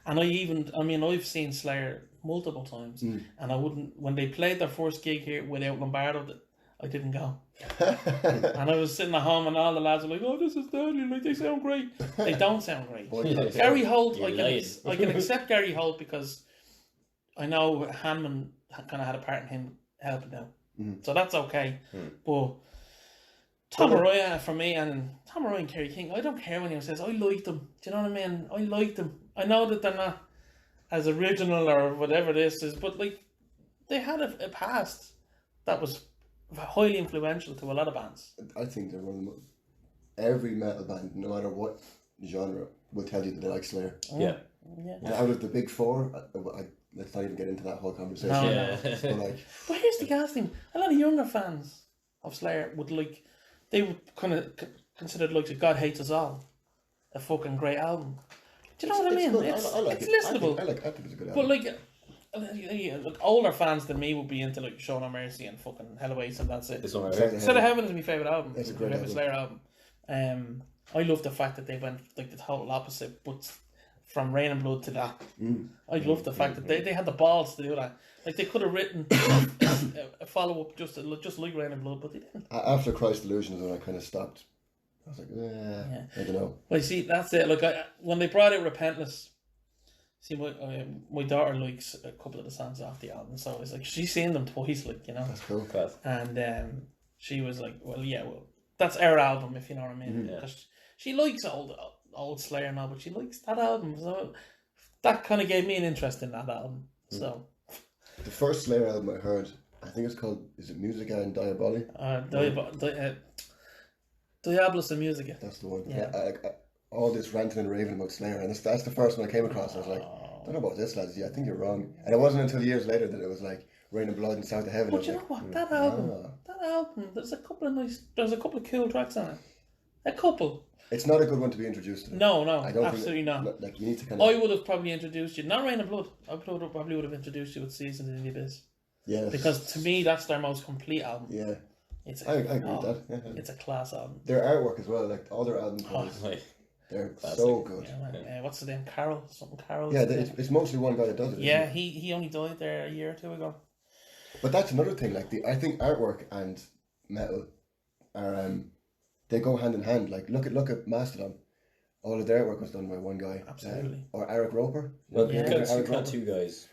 Speaker 2: And I've seen Slayer multiple times, and I wouldn't, when they played their first gig here without Lombardo, I didn't go. And I was sitting at home and all the lads were like, oh, this is deadly, like they sound great. They don't sound great. Gary Holt, I can accept Gary Holt because I know Hanman kind of had a part in him helping out. So that's okay. But Tom Arroyo for me, and Tom Arroyo and Kerry King, I don't care when anyone says I like them. Do you know what I mean? I like them. I know that they're not as original or whatever this is, but like they had a past that was highly influential to a lot of bands.
Speaker 3: I think they're one of the most. Every metal band, no matter what genre, will tell you that they like Slayer.
Speaker 4: Yeah.
Speaker 3: And out of the big four, let's not even get into that whole conversation.
Speaker 2: No.
Speaker 3: But
Speaker 2: here's the gas thing: a lot of younger fans of Slayer would they would kind of consider like God Hates Us All a fucking great album. Do you know what I mean?
Speaker 3: Good. I like
Speaker 2: it's
Speaker 3: it.
Speaker 2: listenable.
Speaker 3: I think it's a good album.
Speaker 2: But like older fans than me would be into like Show No Mercy and fucking Hell Awaits, and that's it.
Speaker 4: This one right
Speaker 3: Set
Speaker 4: here.
Speaker 2: Set of Heaven is my favourite album.
Speaker 3: It's a
Speaker 2: my
Speaker 3: great
Speaker 2: favourite
Speaker 3: album.
Speaker 2: Slayer album. I love the fact that they went like the total opposite, but from Rain and Blood to that. I love the fact that they had the balls to do that. Like they could have written a follow up just like Rain and Blood, but they didn't.
Speaker 3: After Christ Illusion is when I kind of stopped. I was like, I don't know.
Speaker 2: Well, see, that's it. Like when they brought out Repentless, see, my daughter likes a couple of the songs off the album, so it's like she's seen them twice, like, you know.
Speaker 3: That's cool.
Speaker 2: And she was like, well, that's our album, if you know what I mean. Because she likes old Slayer now, but she likes that album, so that kind of gave me an interest in that album. So
Speaker 3: the first Slayer album I heard, I think it's called, is it Musica and Diaboli?
Speaker 2: Diabolus and Musica.
Speaker 3: That's the one.
Speaker 2: Yeah.
Speaker 3: I all this ranting and raving about Slayer, and that's the first one I came across. I was like, I don't know about this, lads. Yeah, I think you're wrong. And it wasn't until years later that it was like Rain and Blood and South of Heaven.
Speaker 2: But you know what? That album, there's a couple of cool tracks on it. A couple.
Speaker 3: It's not a good one to be introduced to.
Speaker 2: No,
Speaker 3: I don't
Speaker 2: absolutely
Speaker 3: think
Speaker 2: not.
Speaker 3: Like you need to kind of.
Speaker 2: I would have probably introduced you, not Rain and Blood. I probably would have introduced you with Seasons in the Abyss.
Speaker 3: Yeah.
Speaker 2: Because to me, that's their most complete album.
Speaker 3: Yeah. I agree with that. Yeah.
Speaker 2: It's a class album.
Speaker 3: Their artwork as well, like all their album covers, they're
Speaker 4: classic.
Speaker 3: so good.
Speaker 2: Yeah, what's the name? Carol? Something Carol?
Speaker 3: Yeah, it's mostly one guy that does it.
Speaker 2: Yeah, he only died there a year or two ago.
Speaker 3: But that's another thing. Like I think artwork and metal are they go hand in hand. Like look at Mastodon. All of their artwork was done by one guy.
Speaker 2: Absolutely.
Speaker 3: Or Eric Roper.
Speaker 4: Well,
Speaker 2: Yeah.
Speaker 4: you've got two guys.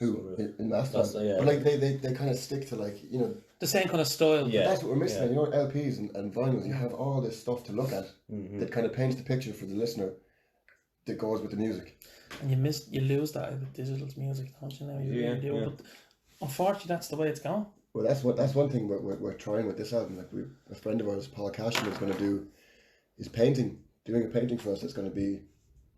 Speaker 3: Who in Mastodon?
Speaker 4: Mastodon, yeah.
Speaker 3: But like they kind of stick to like, you know,
Speaker 2: The same kind of style.
Speaker 4: Yeah.
Speaker 3: that's what we're missing. You know, LPs and vinyls. You have all this stuff to look at that kind of paints the picture for the listener that goes with the music.
Speaker 2: And you lose that with digital music, don't you? Now you really do.
Speaker 4: Yeah.
Speaker 2: But unfortunately, that's the way it's going.
Speaker 3: Well, that's one thing we're trying with this album. Like a friend of ours, Paul Cashin, is going to do is doing a painting for us. That's going to be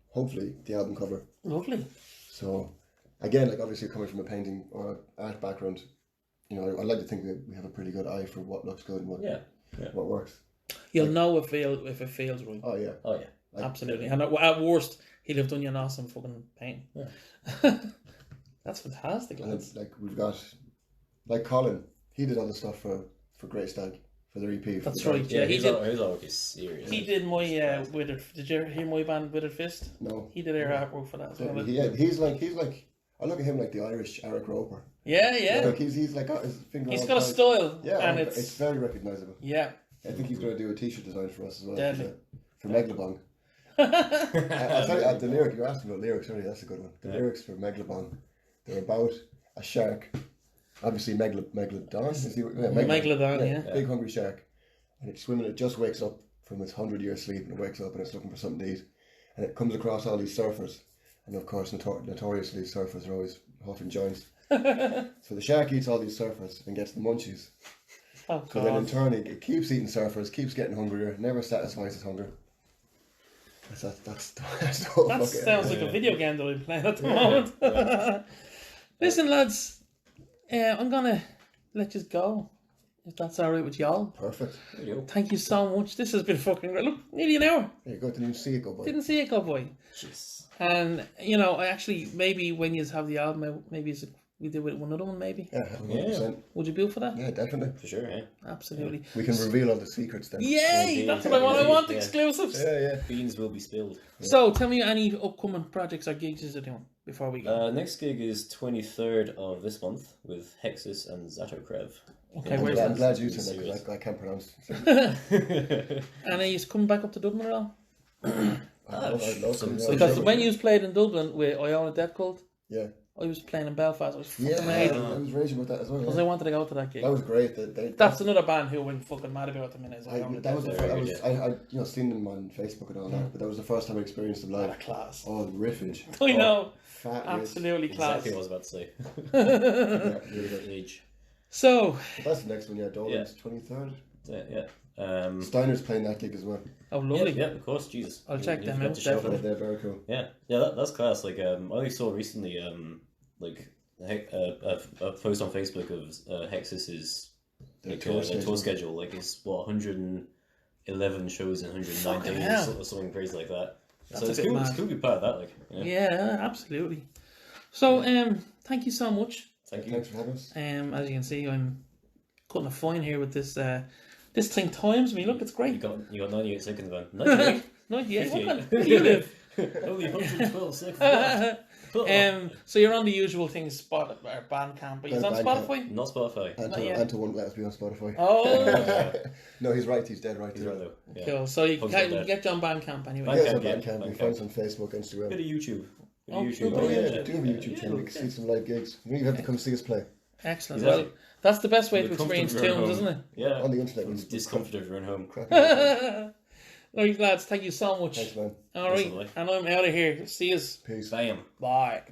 Speaker 3: hopefully the album cover.
Speaker 2: Lovely.
Speaker 3: So again, like obviously coming from a painting or art background, you know, I like to think that we have a pretty good eye for what looks good and what works.
Speaker 2: You'll know if it feels right.
Speaker 3: Oh yeah.
Speaker 2: Like, absolutely. And at worst, he'll have done you an awesome fucking painting. Yeah. That's fantastic.
Speaker 3: And it's like we've got, like Colin, he did all the stuff for for Grey Stag for their EP. For
Speaker 2: That's
Speaker 3: the
Speaker 2: right.
Speaker 3: band.
Speaker 2: Yeah, he
Speaker 4: his
Speaker 2: did.
Speaker 4: artwork is serious.
Speaker 2: He did my Withered. Did you hear my band Withered Fist?
Speaker 3: No.
Speaker 2: He did our artwork for that as well.
Speaker 3: He's like. I look at him like the Irish Eric Roper.
Speaker 2: Yeah, yeah.
Speaker 3: Like he's like got his finger.
Speaker 2: He's
Speaker 3: all
Speaker 2: got a
Speaker 3: tight.
Speaker 2: style.
Speaker 3: Yeah,
Speaker 2: and
Speaker 3: it's very recognisable.
Speaker 2: yeah.
Speaker 3: I think he's going to do a T-shirt design for us as well.
Speaker 2: Deadly.
Speaker 3: For Megalobong. I'll tell you, the lyric, you're asking about lyrics, sorry, that's a good one. The lyrics for Megalobong, they're about a shark, obviously Megalodon, is he,
Speaker 2: Megalodon, yeah.
Speaker 3: Big hungry shark, and it's swimming, it just wakes up from its 100-year sleep, and it wakes up and it's looking for something to eat, and it comes across all these surfers, and of course, notoriously, surfers are always huffing joints. So the shark eats all these surfers and gets the munchies.
Speaker 2: Oh,
Speaker 3: So then in turn, it keeps eating surfers, keeps getting hungrier, never satisfies its hunger. That's the whole
Speaker 2: That
Speaker 3: fucking
Speaker 2: sounds like a video game that I'm playing at the moment. Listen, lads, I'm gonna let you go, if that's all right with y'all.
Speaker 3: Perfect.
Speaker 4: There you go.
Speaker 2: Thank you so much. This has been fucking great. Look, nearly an hour.
Speaker 3: There you go, didn't even see it go by.
Speaker 2: Didn't see it, cowboy.
Speaker 4: Jeez.
Speaker 2: And you know, I actually maybe when you have the album, maybe we do it with another one. Maybe
Speaker 3: Yeah, 100%.
Speaker 2: would you be up for that?
Speaker 3: Yeah, definitely.
Speaker 4: For sure, yeah.
Speaker 2: Absolutely.
Speaker 3: We can reveal all the secrets then.
Speaker 2: Yay!
Speaker 4: Indeed.
Speaker 2: That's what I want. I want
Speaker 4: Yeah.
Speaker 2: exclusives.
Speaker 3: Yeah.
Speaker 4: Beans will be spilled.
Speaker 2: So, tell me any upcoming projects or gigs you're doing before we go.
Speaker 4: Next gig is 23rd of this month with Hexus and Zatokrev.
Speaker 2: Okay,
Speaker 3: I'm
Speaker 2: where's
Speaker 3: glad,
Speaker 2: that?
Speaker 3: I'm glad you said that because I can't pronounce it.
Speaker 2: And are you coming back up to Dublin at all?
Speaker 3: I'd love to, yeah.
Speaker 2: Because when you played in Dublin with Iona Death Cult,
Speaker 3: Yeah.
Speaker 2: I was playing in Belfast. I was fucking
Speaker 3: Yeah,
Speaker 2: amazing.
Speaker 3: I was raging about that as well.
Speaker 2: Because I wanted to go to that gig.
Speaker 3: That was great.
Speaker 2: That's another band who I'm fucking mad about at the minute. Is Iona
Speaker 3: that was the
Speaker 2: Death
Speaker 3: first,
Speaker 2: Cult.
Speaker 3: I seen them on Facebook and all that, but that was the first time I experienced them live.
Speaker 2: What a class.
Speaker 3: Oh, the riffage.
Speaker 2: I know.
Speaker 3: Fat
Speaker 2: Absolutely class.
Speaker 4: Exactly what I was about to say.
Speaker 3: Yeah, really good.
Speaker 4: Age.
Speaker 2: So,
Speaker 3: But that's the next one, yeah. Dolan's 23rd.
Speaker 4: Yeah.
Speaker 3: Steiner's playing that gig as well.
Speaker 2: oh, lovely.
Speaker 4: Yeah, of course, Jesus.
Speaker 2: I'll check
Speaker 4: You
Speaker 2: them
Speaker 4: forgot
Speaker 2: out,
Speaker 4: to shout
Speaker 2: definitely.
Speaker 4: them.
Speaker 3: They're very cool.
Speaker 4: Yeah, that's class. Like, I only saw recently, like, a post on Facebook of Hexus's
Speaker 3: Their
Speaker 4: like,
Speaker 3: tour
Speaker 4: their
Speaker 3: schedule.
Speaker 4: tour schedule. Like, it's 111 shows in 109
Speaker 2: Fucking
Speaker 4: days,
Speaker 2: hell.
Speaker 4: or something crazy like that.
Speaker 2: That's
Speaker 4: So
Speaker 2: a
Speaker 4: it's
Speaker 2: bit
Speaker 4: cool.
Speaker 2: mad.
Speaker 4: It's cool to be part of that. Like,
Speaker 2: Yeah, absolutely. So, thank you so much.
Speaker 4: Thank you.
Speaker 3: Thanks for having us.
Speaker 2: As you can see, I'm cutting a fine here with this. This thing times me. Look, it's
Speaker 4: You
Speaker 2: great.
Speaker 4: got 98 seconds, man. 98.
Speaker 2: 98.
Speaker 4: 58.
Speaker 2: Where do you live?
Speaker 4: Only 112 seconds.
Speaker 2: So you're on the usual things, Spot or Bandcamp, but he's on
Speaker 3: Bandcamp.
Speaker 2: Spotify.
Speaker 4: Not Spotify.
Speaker 2: yet.
Speaker 3: Anto won't let us be on Spotify.
Speaker 2: Oh,
Speaker 3: No, he's right. He's dead right.
Speaker 4: He's right though. Yeah.
Speaker 2: cool. So you
Speaker 4: Plugs
Speaker 2: can
Speaker 4: up there.
Speaker 2: get you on Bandcamp anyway.
Speaker 3: Yes, on
Speaker 4: Bandcamp, yeah.
Speaker 3: Bandcamp. You
Speaker 4: Bandcamp.
Speaker 3: find us on Facebook, Instagram.
Speaker 4: Bit of YouTube. Bit
Speaker 2: Oh,
Speaker 4: of YouTube.
Speaker 3: Oh, yeah,
Speaker 2: yeah.
Speaker 3: do have a YouTube channel. You can see some live gigs. You have to come see us play
Speaker 2: Excellent.
Speaker 4: Exactly.
Speaker 2: Well, that's the best way
Speaker 4: The
Speaker 2: to
Speaker 4: comfort
Speaker 2: experience
Speaker 4: of your own
Speaker 2: tunes,
Speaker 4: home.
Speaker 2: isn't it?
Speaker 4: Yeah.
Speaker 3: on the internet.
Speaker 4: From
Speaker 3: It's
Speaker 4: discomfort of your own home.
Speaker 3: cracking.
Speaker 2: Right, lads, thank you so much.
Speaker 3: Thanks, man.
Speaker 2: All right,
Speaker 4: Absolutely.
Speaker 2: and I'm out of here. See you.
Speaker 3: Peace.
Speaker 4: Bam.
Speaker 2: Bye.